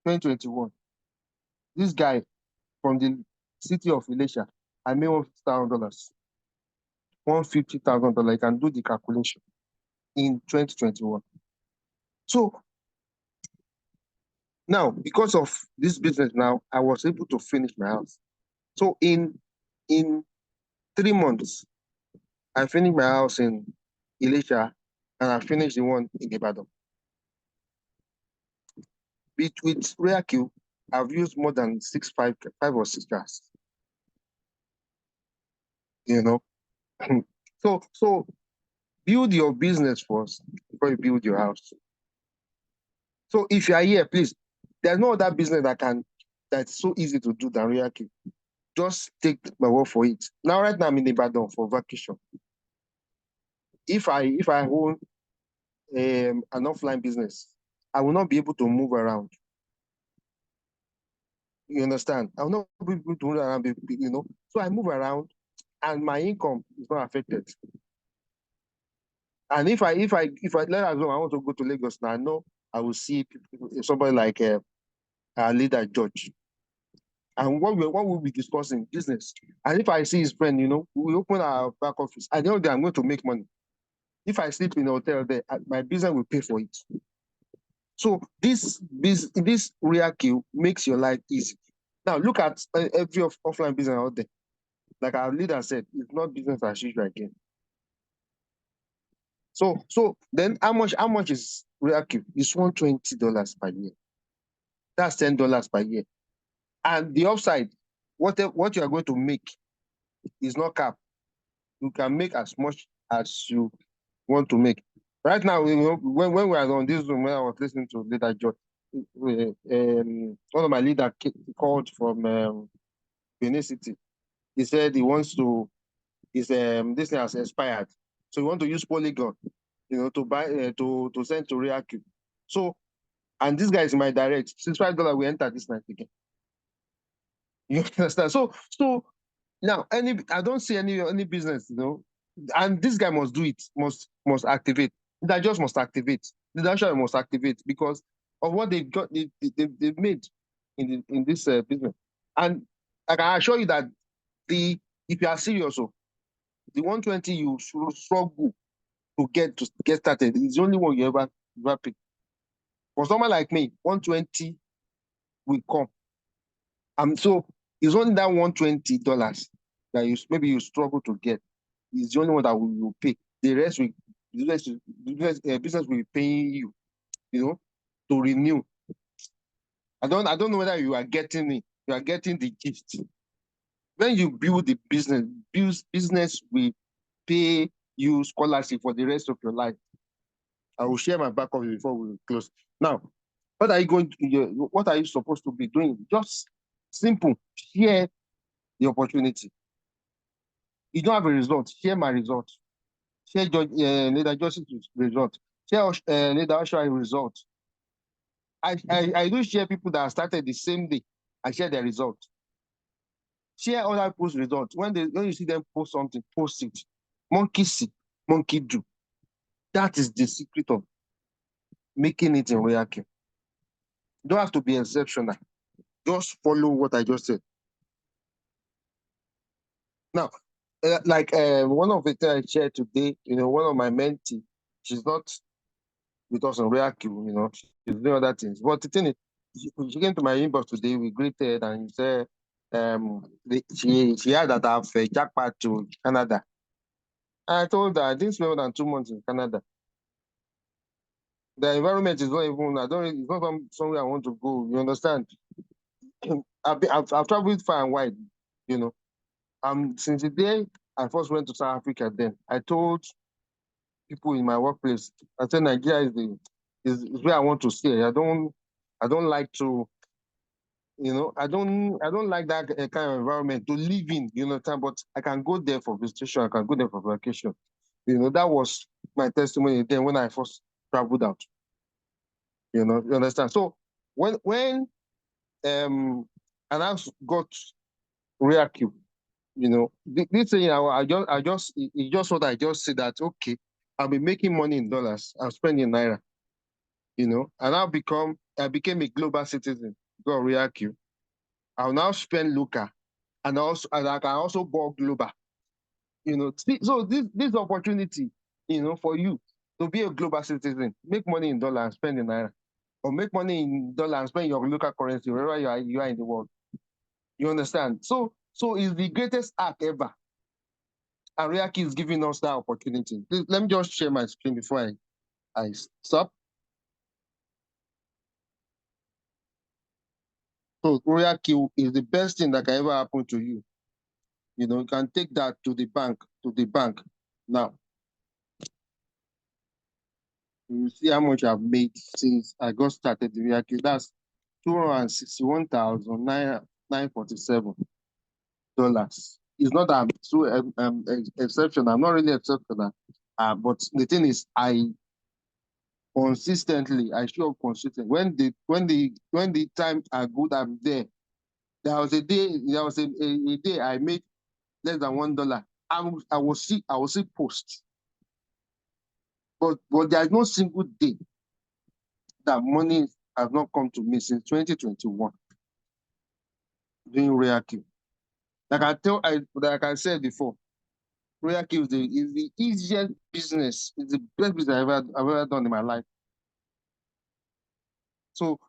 2021, this guy from the city of Elisha, I made $150,000. $150,000. You can do the calculation in 2021. So now, because of this business now, I was able to finish my house. So in 3 months, I finished my house in Elisha, and I finished the one in Ibadan. With RoyalQ, I've used more than five or six cars. So build your business first before you build your house. So if you are here, please, there's no other business that's so easy to do than RoyalQ. Just take my word for it. Now, right now, I'm in Ibadan for vacation. If I own an offline business, I will not be able to move around. You understand? I will not be able to move around, So I move around, and my income is not affected. And if I let us know I want to go to Lagos now, I know I will see somebody like our leader George. And what we'll be discussing business. And if I see his friend, we open our back office. I know that I'm going to make money. If I sleep in a hotel there, my business will pay for it. So this RoyalQ makes your life easy. Now look at every offline business out there. Like our leader said, it's not business as usual again. So then how much is RoyalQ? It's $120 per year. That's $10 per year. And the upside, what you are going to make is not capped. You can make as much as you want to make. Right now, when we are on this Zoom, when I was listening to Leader George, one of my leaders called from Benin City. He said he wants to, this thing has expired. So he want to use Polygon, to buy, to send to RoyalQ. So, and this guy is in my direct, $65 we enter this night again. You understand? So now I don't see any business, and this guy must do it, must activate. That just must activate. The national must activate because of what they've got, they've made in this business. And I can assure you that if you are serious, so the 120 you struggle to get started is the only one you ever pick. For someone like me, 120 will come. So it's only that $120 that maybe you struggle to get. Is the only one that will pay. The rest will business will be paying you, to renew. I don't know whether you are getting it. You are getting the gist. When you build the business will pay you scholarship for the rest of your life. I will share my back of it before we close. Now, what are you supposed to be doing? Just simple. Share the opportunity. You don't have a result. Share my result. Share Leader Joseph's result. Share Leader Oshoa's result. I do share people that started the same day. I share their result. Share other people's results. When you see them post something, post it. Monkey see, monkey do. That is the secret of making it in RoyalQ. You don't have to be exceptional. Just follow what I just said. Now, one of the things I shared today, one of my mentees, she's not with us on RoyalQ, she's doing other things. But the thing is, she came to my inbox today, we greeted, and she said she had that I've jackpot to Canada. I told her I didn't spend more than 2 months in Canada. The environment is not even, it's not somewhere I want to go, you understand? I've traveled far and wide, since the day I first went to South Africa, then I told people in my workplace, I said Nigeria is where I want to stay. I don't like to, I don't like that kind of environment to live in, but I can go there for visitation, I can go there for vacation. That was my testimony then when I first traveled out. You understand? So when and I got RoyalQ, this thing it's just what I just said that okay, I'll be making money in dollars, I'm spending naira, and I became a global citizen, got RoyalQ. I'll now spend local and I can also go global. So this opportunity, for you to be a global citizen, make money in dollars and spend in naira, or make money in dollars and spend your local currency wherever you are in the world. You understand? So it's the greatest act ever. And RoyalQ is giving us that opportunity. Let me just share my screen before I stop. So RoyalQ is the best thing that can ever happen to you. You can take that to the bank. Now, you see how much I've made since I got started the RoyalQ. That's $261,947. It's not that I'm so exceptional. I'm not really exceptional. But the thing is, I show up consistent. When the times are good, I'm there. There was a day I made less than $1. I will see posts. But there's no single day that money has not come to me since 2021 doing RoyalQ. Like I said before, RoyalQ is the easiest business. It's the best business I've ever done in my life. So,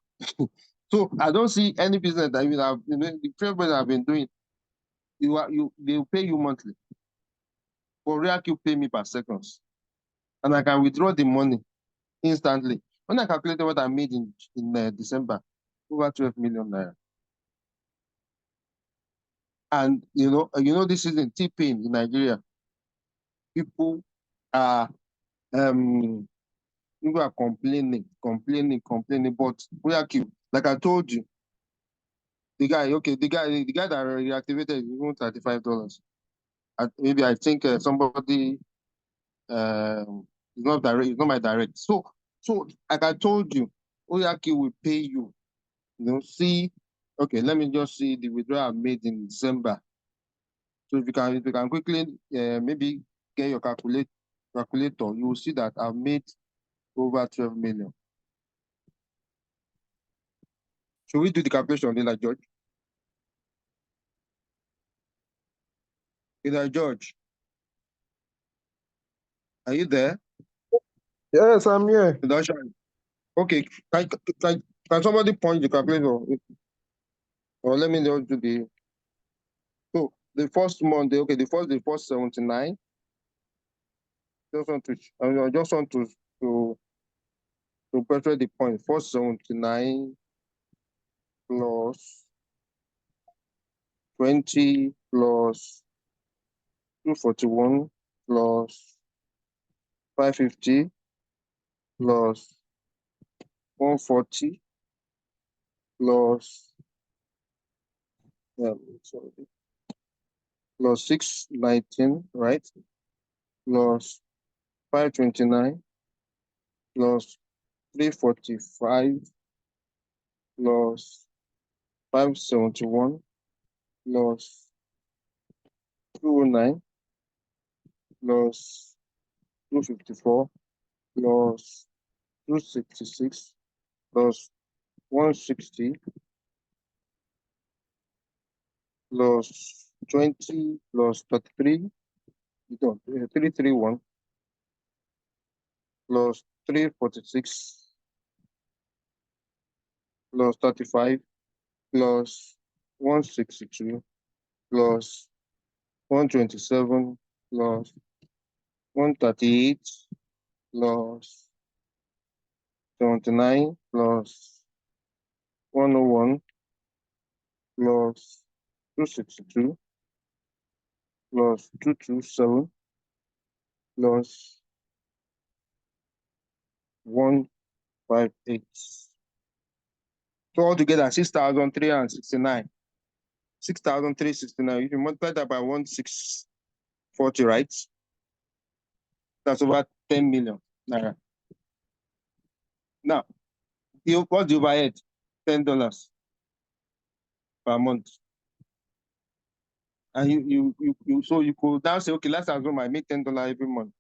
so I don't see any business that the previous business I've been doing. They will pay you monthly. For RoyalQ, pay me per seconds, and I can withdraw the money instantly. When I calculated what I made in December, over 12 million naira. And this is in T-Pain in Nigeria. People are complaining, but RoyalQ, like I told you, the guy that reactivated is even $35. Maybe I think somebody it's not direct, it's not my direct. So like I told you, RoyalQ will pay you. See, okay, let me just see the withdrawal I made in December. So if you can quickly maybe get your calculator, you will see that I've made over 12 million. Should we do the calculation, Leader George? Leader George, are you there? Yes, I'm here. Leader Shine. Okay, can somebody point the calculator? Or let me just do the. So the first month, okay, the first 79. Just want to, I just want to perpetuate the point. First 79 plus 20 plus 241 plus 550 plus 140 plus sorry, plus 619, right? Plus 529 plus 345 plus 571 plus 209 plus 254 plus 266 plus 160 plus 20 plus 33, 331 plus 346 plus 35 plus 162 plus 127 plus 138 plus 79 plus 101 plus 262 plus 227 plus 158. So altogether 6,369. 6,369. If you multiply that by 1,640, right? That's over 10 million naira. Now, what's the overhead? $10 per month. And so you could now say, okay, let's assume I make $10 every month.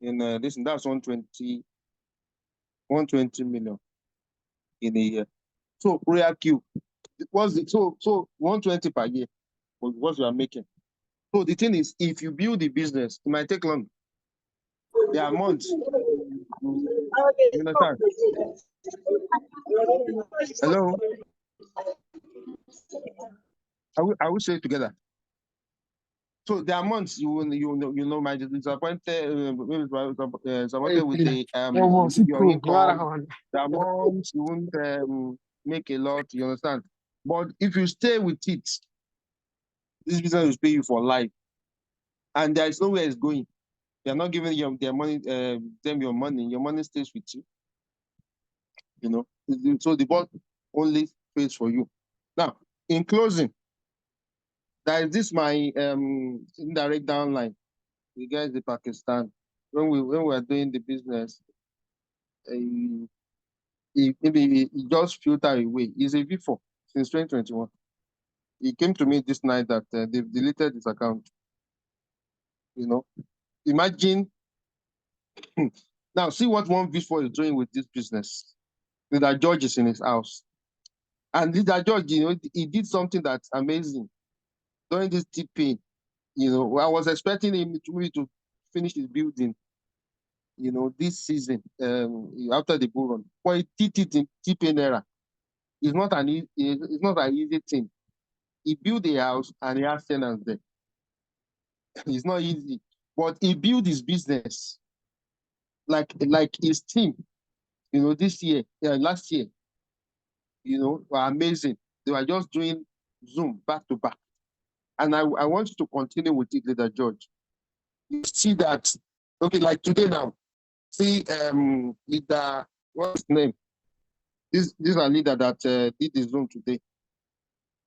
And listen, that's 120 million in a year. So RoyalQ, so 120 per year was what you are making. So the thing is, if you build the business, it might take long. There are months. You understand? Hello? I will say it together. So there are months you might be disappointed, disappointed with the your income. There are months you won't make a lot. You understand? But if you stay with it, this business will pay you for life, and there is nowhere it's going. They are not giving you their money, them your money. Your money stays with you. You know, so the board only pays for you. Now, in closing, there is this my indirect downline. The guys in Pakistan. When we were doing the business, maybe he just filtered away. He's a V4 since 2021. He came to me this night that they've deleted his account. You know, imagine now. See what one V4 is doing with this business. Leader George is in his house, and Leader George, you know, he did something that's amazing during this tipping. You know, I was expecting him to finish his building, you know, this season after the bull run. But he did it in tipping era. It's not an easy thing. He built a house and he has tenants there. It's not easy, but he built his business like his team. You know, this year, last year, you know, were amazing. They were just doing Zoom back to back, and I want you to continue with it, Leader George. You see that, okay, like today now. See, leader, what's his name? This are leader that did the Zoom today.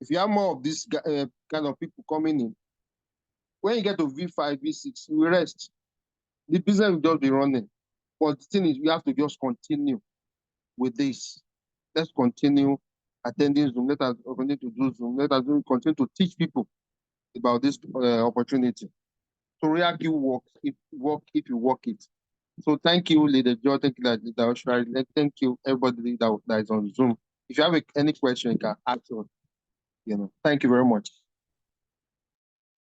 If you have more of this kind of people coming in, when you get to V5, V6, you rest. The business will just be running. But the thing is, we have to just continue with this. Let's continue attending Zoom. Let us continue to do Zoom. Let us continue to teach people about this opportunity. So RoyalQ works if you work it. So thank you, Leader Joe. Thank you, Leader Oshari. Thank you, everybody that is on Zoom. if you have any question, you can ask us. Thank you very much.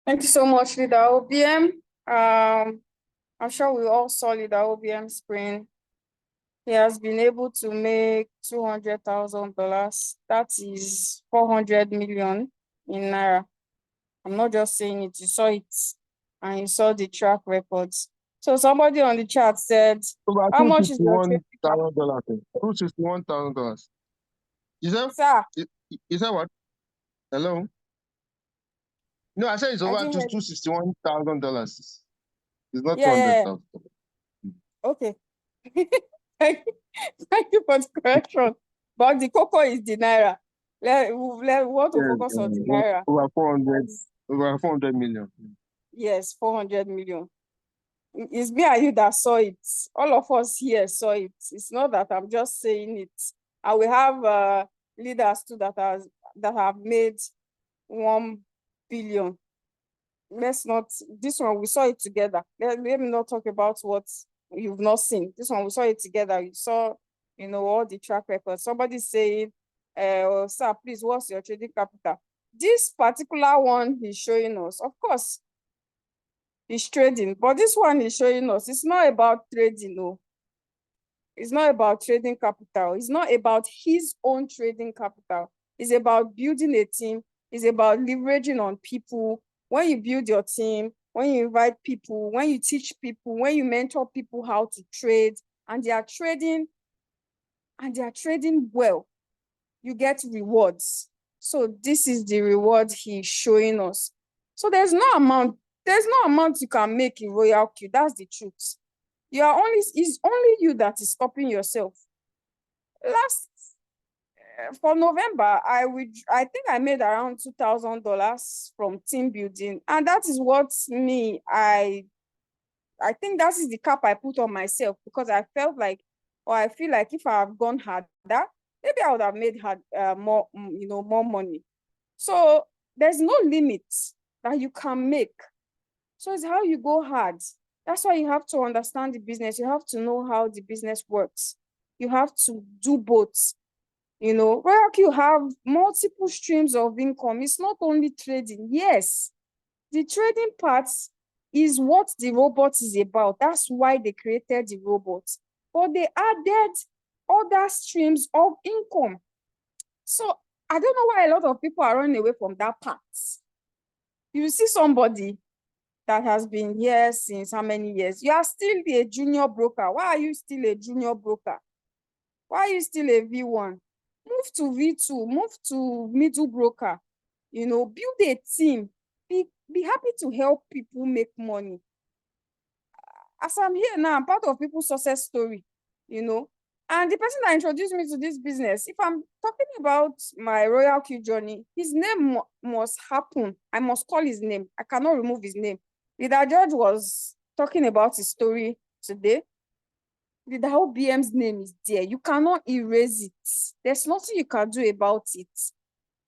Thank you so much, Leader OBM. I'm sure we all saw Leader OBM screen. He has been able to make $200,000. That is 400 million in Naira. I'm not just saying it, you saw it and you saw the track records. So somebody on the chat said, Over how much is your trading capital? $261,000. $261,000. You said? Sir, You said what? Hello? No, I said it's I over didn't to hear you. $261,000. It's not Yeah, yeah, 200,000. okay. Thank you for the correction. But the cocoa is the Naira. We want to focus on the Naira. Over 400 million. Yes, 400 million. It's me and you that saw it. All of us here saw it. It's not that I'm just saying it. And we have leaders too that have made 1 billion. Let's not, this one, we saw it together. Let me not talk about what you've not seen. This one, we saw it together. You saw, all the track records. Somebody saying, sir, please, what's your trading capital? This particular one he's showing us, of course, he's trading, but this one is showing us it's not about trading, no. It's not about trading capital. It's not about his own trading capital. It's about building a team. It's about leveraging on people. When you build your team, when you invite people, when you teach people, when you mentor people how to trade, and they are trading well, you get rewards. So this is the reward he's showing us. So there's no amount you can make in RoyalQ. That's the truth. It's only you that is stopping yourself. For November, I think I made around $2,000 from team building, and that is what I think that is the cap I put on myself, because I felt like, or I feel like, if I have gone harder, maybe I would have made more money. So there's no limit that you can make. So it's how you go hard. That's why you have to understand the business. You have to know how the business works. You have to do both. RoyalQ have multiple streams of income. It's not only trading. Yes, the trading part is what the robot is about. That's why they created the robot. But they added other streams of income. So I don't know why a lot of people are running away from that part. You see somebody that has been here since how many years? You are still a junior broker. Why are you still a junior broker? Why are you still a V1? Move to V2, move to middle broker. Build a team. Be happy to help people make money. As I'm here now, I'm part of people's success story, And the person that introduced me to this business, if I'm talking about my RoyalQ journey, his name must happen. I must call his name. I cannot remove his name. Leader George was talking about his story today. The whole BM's name is there. You cannot erase it. There's nothing you can do about it.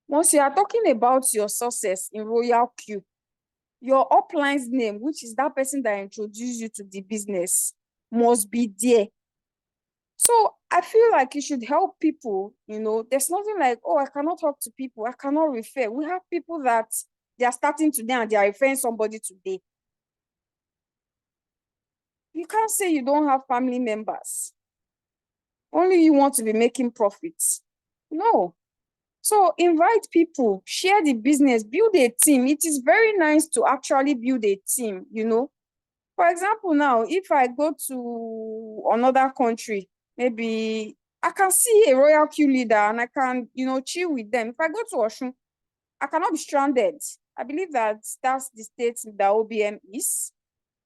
Once you are talking about your success in RoyalQ, your upline's name, which is that person that introduced you to the business, must be there. So I feel like you should help people. There's nothing like, oh, I cannot talk to people. I cannot refer. We have people that they are starting today and they are referring somebody today. You can't say you don't have family members. Only you want to be making profits. No. So invite people, share the business, build a team. It is very nice to actually build a team, For example, now, if I go to another country, maybe I can see a RoyalQ leader and I can, chill with them. If I go to Oshun, I cannot be stranded. I believe that's the state that OBM is.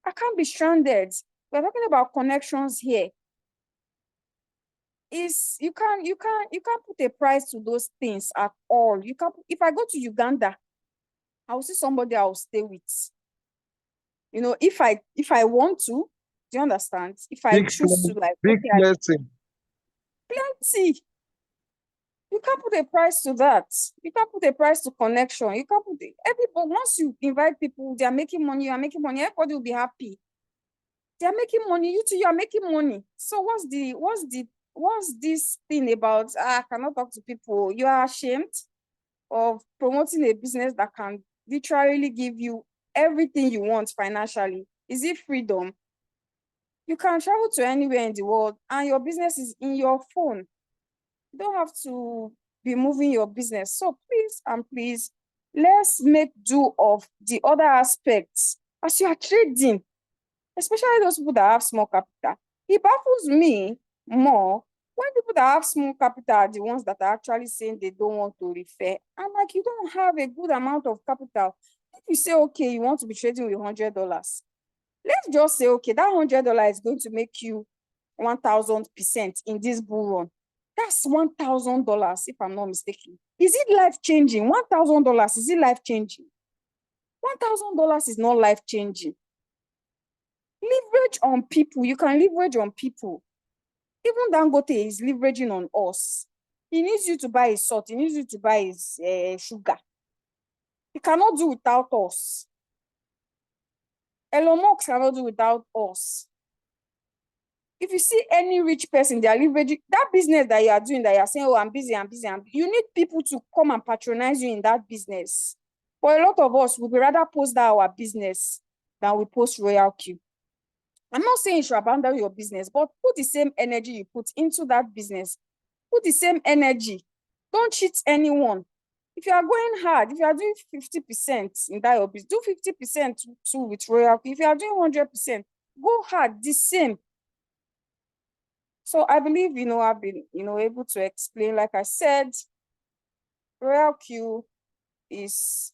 I can't be stranded. We're talking about connections here. You can't put a price to those things at all. If I go to Uganda, I will see somebody I will stay with. If I want to, do you understand? If I choose to, like, big okay, blessing. plenty. You can't put a price to that. You can't put a price to connection. You can't put everybody. Once you invite people, they are making money. You are making money. Everybody will be happy. They are making money. You too, you are making money. So what's the what's this thing about I cannot talk to people? You are ashamed of promoting a business that can literally give you everything you want financially. Is it freedom? You can travel to anywhere in the world and your business is in your phone. You don't have to be moving your business. So please and please, let's make do of the other aspects as you are trading, especially those people that have small capital. It baffles me more when people that have small capital are the ones that are actually saying they don't want to refer. And like, you don't have a good amount of capital. If you say, okay, you want to be trading with $100, let's just say, okay, that $100 is going to make you 1,000% in this bull run. That's $1,000, if I'm not mistaken. Is it life-changing? $1,000, is it life-changing? $1,000 is not life-changing. Leverage on people. You can leverage on people. Even Dangote is leveraging on us. He needs you to buy his salt. He needs you to buy his sugar. He cannot do without us. Elon Musk cannot do without us. If you see any rich person, they are leveraging that business that you are doing, that you are saying, oh, I'm busy. You need people to come and patronize you in that business. For a lot of us, we would rather post that our business than we post RoyalQ. I'm not saying you should abandon your business, but put the same energy you put into that business. Put the same energy. Don't cheat anyone. If you are going hard, if you are doing 50% in that your business, do 50% too with RoyalQ. If you are doing 100%, go hard, the same. So I believe, I've been, able to explain, like I said, RoyalQ is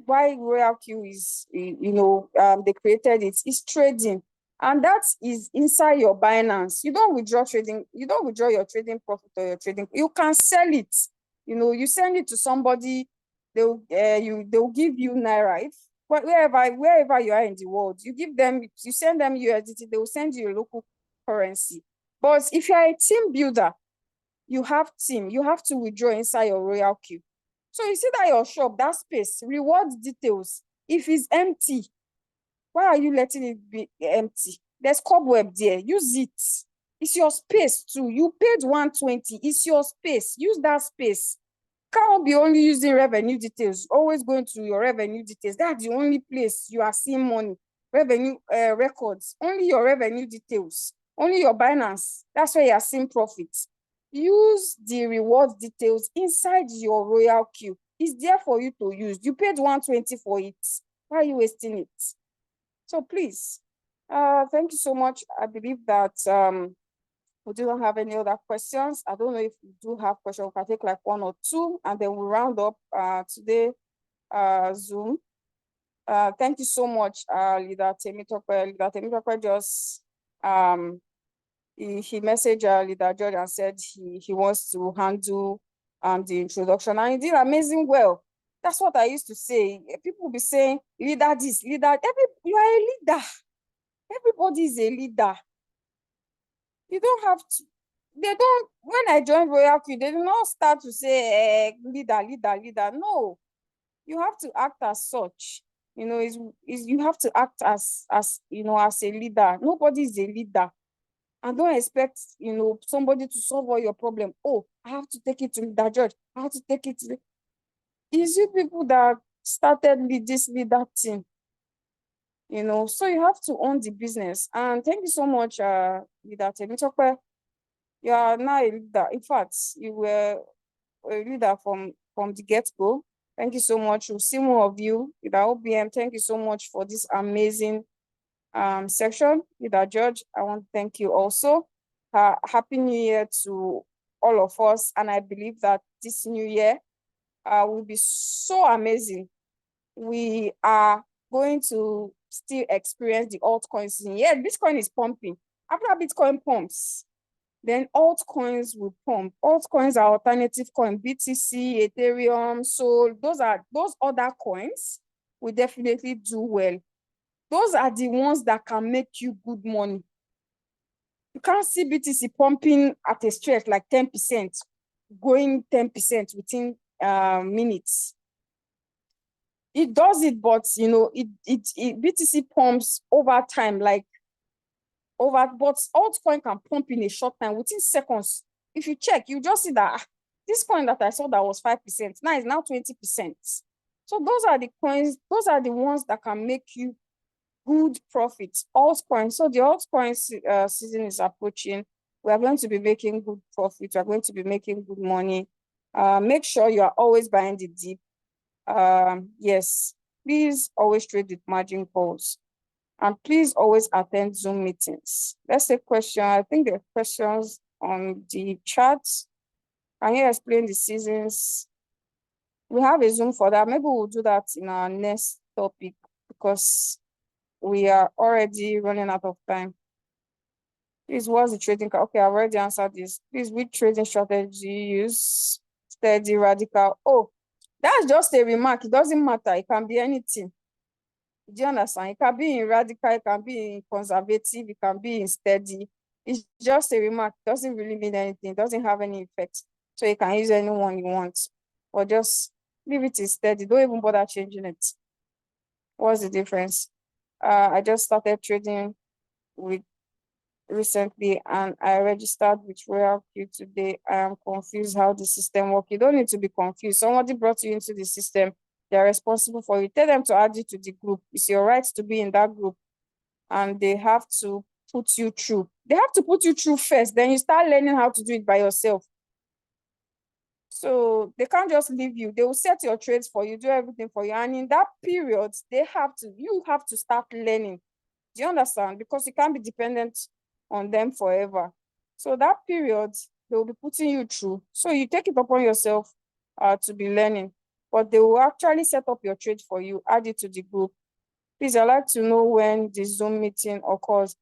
why RoyalQ is, they created it, is trading. And that is inside your Binance. You don't withdraw trading, you don't withdraw your trading profit or your trading, you can sell it. You send it to somebody, they'll give you Naira. Wherever you are in the world, you send them USDT, they will send you a local currency. But if you are a team builder, you have to withdraw inside your RoyalQ. So you see that your shop, that space, reward details. If it's empty, why are you letting it be empty? There's cobweb there. Use it. It's your space too. You paid 120. It's your space. Use that space. Can't be only using revenue details. Always going to your revenue details. That's the only place you are seeing money. Revenue records. Only your revenue details. Only your Binance. That's where you are seeing profits. Use the reward details inside your RoyalQ. It's there for you to use. You paid 120 for it. Why are you wasting it? So please, thank you so much. I believe that we don't have any other questions. I don't know if we do have questions. We can take like one or two, and then we'll round up today Zoom. Thank you so much, Leader Temitope. Leader Temitope just he messaged Leader George and said he wants to handle the introduction, and he did amazing well. That's what I used to say. People will be saying, leader this, leader, you are a leader. Everybody is a leader. You don't have to, when I joined RoyalQ, they do not start to say leader. No, you have to act as such. You have to act as as a leader. Nobody is a leader. And don't expect, somebody to solve all your problem. Oh, I have to take it to Leader George. I have to take it to It's you people that started this leader team. So you have to own the business. And thank you so much, Leader Temitope. You are now a leader. In fact, you were a leader from the get-go. Thank you so much. We'll see more of you. Leader OBM, thank you so much for this amazing section. Leader George, I want to thank you also. Happy New Year to all of us. And I believe that this new year will be so amazing. We are going to still experience the altcoins. Yeah, Bitcoin is pumping. After Bitcoin pumps, then altcoins will pump. Altcoins are alternative coin, BTC, Ethereum, Sol. Those other coins will definitely do well. Those are the ones that can make you good money. You can't see BTC pumping at a stretch like 10%, going 10% within minutes. It does it, but BTC pumps over time, like but altcoin can pump in a short time within seconds. If you check, you just see that this coin that I saw that was 5%, now is now 20%. So those are the coins, those are the ones that can make you good profits. Altcoins. So the altcoin season is approaching. We are going to be making good profits. We are going to be making good money. Make sure you are always buying the dip. Yes, please always trade with margin calls. And please always attend Zoom meetings. Let's take question. I think there are questions on the chat. Can you explain the seasons? We have a Zoom for that. Maybe we'll do that in our next topic because we are already running out of time. Please, what's the trading? Okay, I've already answered this. Please, which trading strategy use? Steady, radical. Oh, that's just a remark. It doesn't matter. It can be anything. Do you understand? It can be in radical, it can be in conservative, it can be in steady. It's just a remark. It doesn't really mean anything. It doesn't have any effect. So you can use anyone you want. Or just leave it in steady. Don't even bother changing it. What's the difference? I just started trading with recently and I registered with RoyalQ today. I am confused how the system works. You don't need to be confused. Somebody brought you into the system. They're responsible for you. Tell them to add you to the group. It's your right to be in that group. And they have to put you through. They have to put you through first. Then you start learning how to do it by yourself. So they can't just leave you. They will set your trades for you, do everything for you. And in that period, you have to start learning. Do you understand? Because you can't be dependent on them forever. So that period, they will be putting you through. So you take it upon yourself to be learning. But they will actually set up your trade for you, add it to the group. Please, I'd like to know when the Zoom meeting occurs.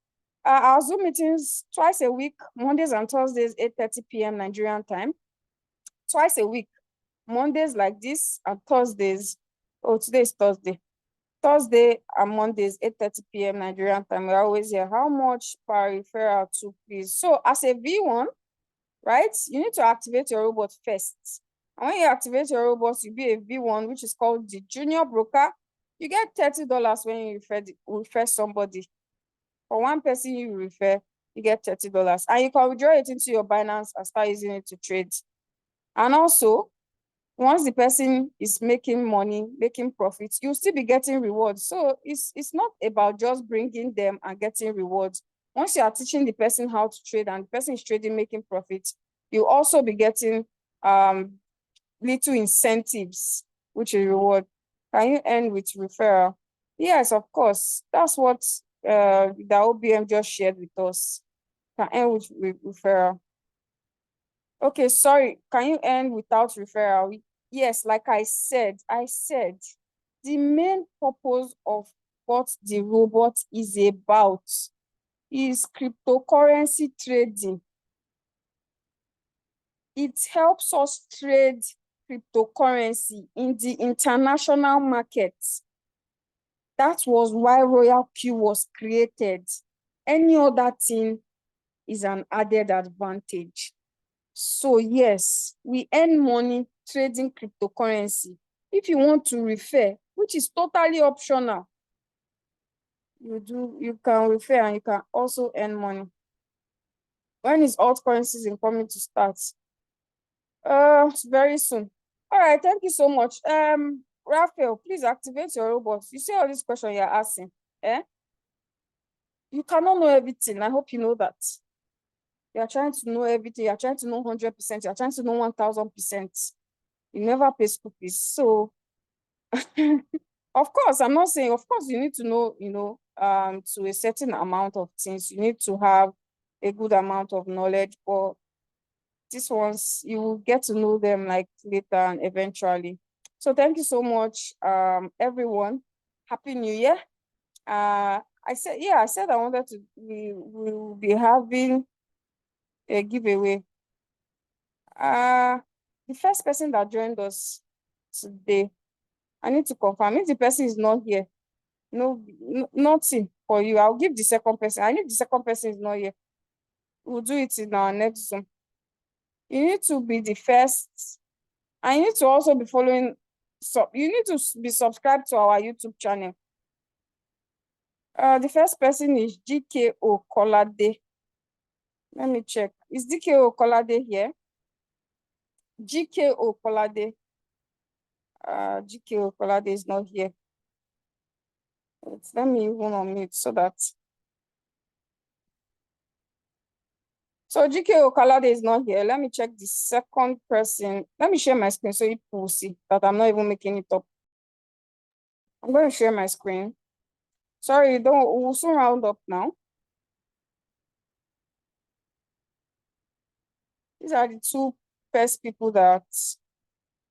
Our Zoom meetings twice a week, Mondays and Thursdays, 8:30 p.m. Nigerian time. Twice a week, Mondays like this and Thursdays. Oh, today is Thursday. Thursday and Mondays, 8:30 p.m. Nigerian time. We're always here. How much per referral to, please? So as a V1, right, you need to activate your robot first. And when you activate your robot, you'll be a V1, which is called the junior broker. You get $30 when you refer somebody. For one person you refer, you get $30. And you can withdraw it into your Binance and start using it to trade. And also, once the person is making money, making profits, you'll still be getting rewards. So it's not about just bringing them and getting rewards. Once you are teaching the person how to trade and the person is trading, making profits, you'll also be getting little incentives, which is reward. Can you earn with referral? Yes, of course. That's what the OBM just shared with us. Can earn with referral. Okay, sorry. Can you earn without referral? Yes, like I said, the main purpose of what the robot is about is cryptocurrency trading. It helps us trade cryptocurrency in the international markets. That was why RoyalQ was created. Any other thing is an added advantage. So yes, we earn money trading cryptocurrency. If you want to refer, which is totally optional, you can refer and you can also earn money. When is altcoin season coming to start? Very soon. All right, thank you so much. Raphael, please activate your robots. You see all these questions you're asking, eh? You cannot know everything. I hope you know that. You are trying to know everything. You are trying to know 100%. You are trying to know 1000%. You never pay school fees. So, of course, I'm not saying, of course, you need to know, to a certain amount of things. You need to have a good amount of knowledge, but these ones, you will get to know them like later and eventually. So thank you so much, everyone. Happy New Year. I said I wanted to, we will be having a giveaway. The first person that joined us today, I need to confirm if the person is not here. Nothing for you. I'll give the second person. I need the second person is not here. We'll do it in our next Zoom. You need to be the first. And you need to also be following. So you need to be subscribed to our YouTube channel. The first person is GKO Kolade. Let me check. Is GKO Kolade here? GKO Kolade. GKO Kolade is not here. Let me even unmute so that. So GKO Kolade is not here. Let me check the second person. Let me share my screen so you will see that I'm not even making it up. I'm going to share my screen. Sorry, we'll soon round up now. These are the two first people that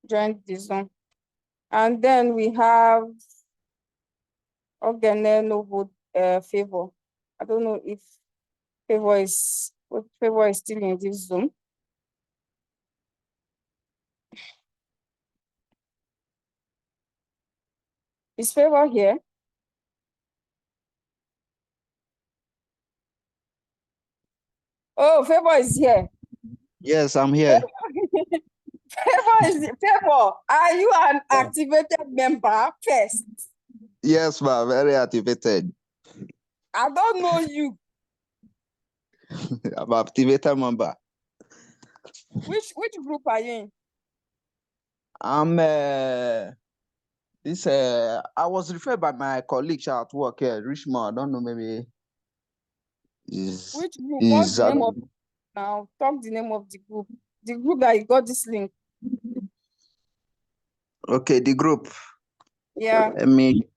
joined this Zoom. And then we have Ogene Novo Favor. I don't know if Favor is still in this Zoom. Is Favor here? Oh, Favor is here. Yes, I'm here. Favor, are you an activated member first? Yes, ma'am, very activated. I don't know you. I'm activated member. Which group are you in? I'm I was referred by my colleague at work here, Richmond. I don't know, maybe Which group? What's the name of now? Talk the name of the group. The group that you got this link. Okay, the group. Yeah. Let me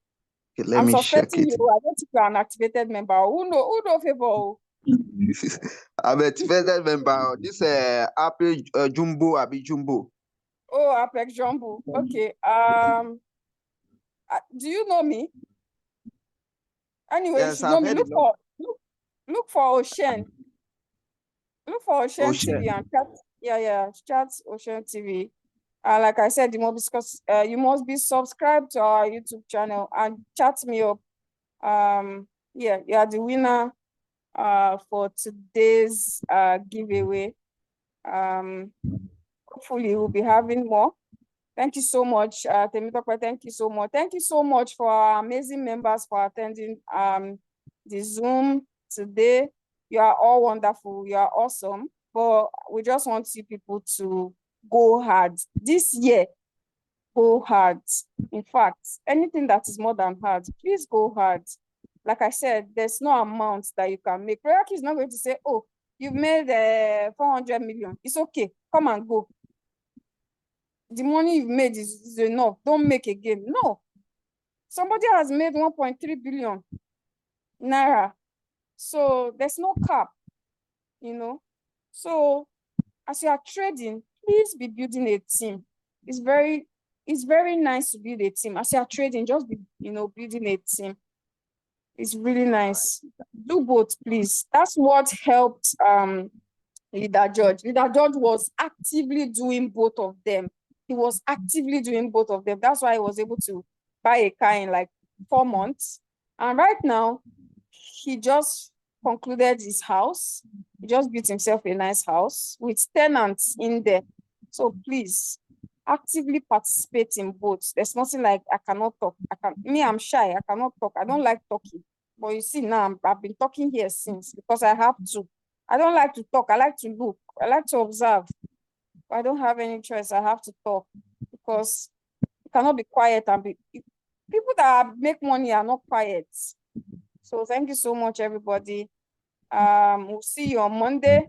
I'm check suspecting it. you. I don't think you're an activated member. Who know Favor? I'm activated member. This Happy Jumbo, Abi Jumbo. Oh, Apex Jumbo. Okay. Do you know me? Anyway, Yes, you should know I've me. heard Look for Ocean. Look for Ocean TV and chat. Yeah, chat Ocean TV. Like I said, you must be subscribed to our YouTube channel and chat me up. Yeah, you are the winner for today's giveaway. Hopefully we'll be having more. Thank you so much, Temitope. Thank you so much. Thank you so much for our amazing members for attending the Zoom today. You are all wonderful. You are awesome. But we just want you people to go hard. This year, go hard. In fact, anything that is more than hard, please go hard. Like I said, there's no amount that you can make. RoyalQ is not going to say, oh, you've made 400 million. It's okay. Come and go. The money you've made is enough. Don't make again. No. Somebody has made 1.3 billion naira. So there's no cap, you know. So as you are trading, please be building a team. It's very nice to build a team. As you are trading, just be, building a team. It's really nice. Do both, please. That's what helped Leader George. Leader George was actively doing both of them. He was actively doing both of them. That's why he was able to buy a car in like 4 months. And right now, he just concluded his house. He just built himself a nice house with tenants in there. So please, actively participate in both. There's nothing like I cannot talk. I'm shy. I cannot talk. I don't like talking. But you see now, I've been talking here since because I have to. I don't like to talk. I like to look. I like to observe. I don't have any choice. I have to talk because you cannot be quiet and people that make money are not quiet. So thank you so much, everybody. We'll see you on Monday.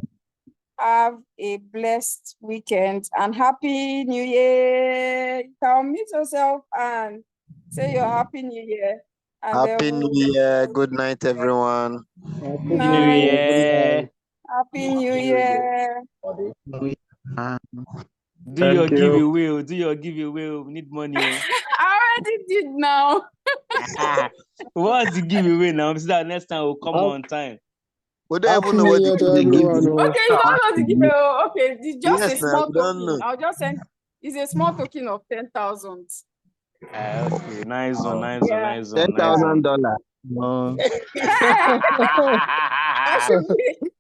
Have a blessed weekend and Happy New Year. You can meet yourself and say your Happy New Year. And Happy New Year. Good night, everyone. Good night. Good night. Happy New Year. Do your giveaway. Do your giveaway. We need money. I already did now. What's the giveaway now? So that next time we'll come on time. We don't even know New what Year the to they give everyone. you. Okay, you don't know the giveaway. Okay, it's just Yes, a small we don't token. know. I'll just send. It's a small token of 10,000. Okay, nice one, nice one, Yeah. nice one, nice one. $10,000. No.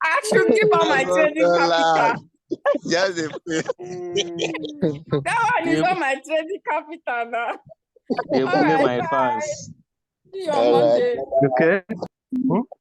I should give her my trading capital. Yes, That one is not my trading capital now. They All play right, my bye. fans. See you on Monday. Okay. Hmm?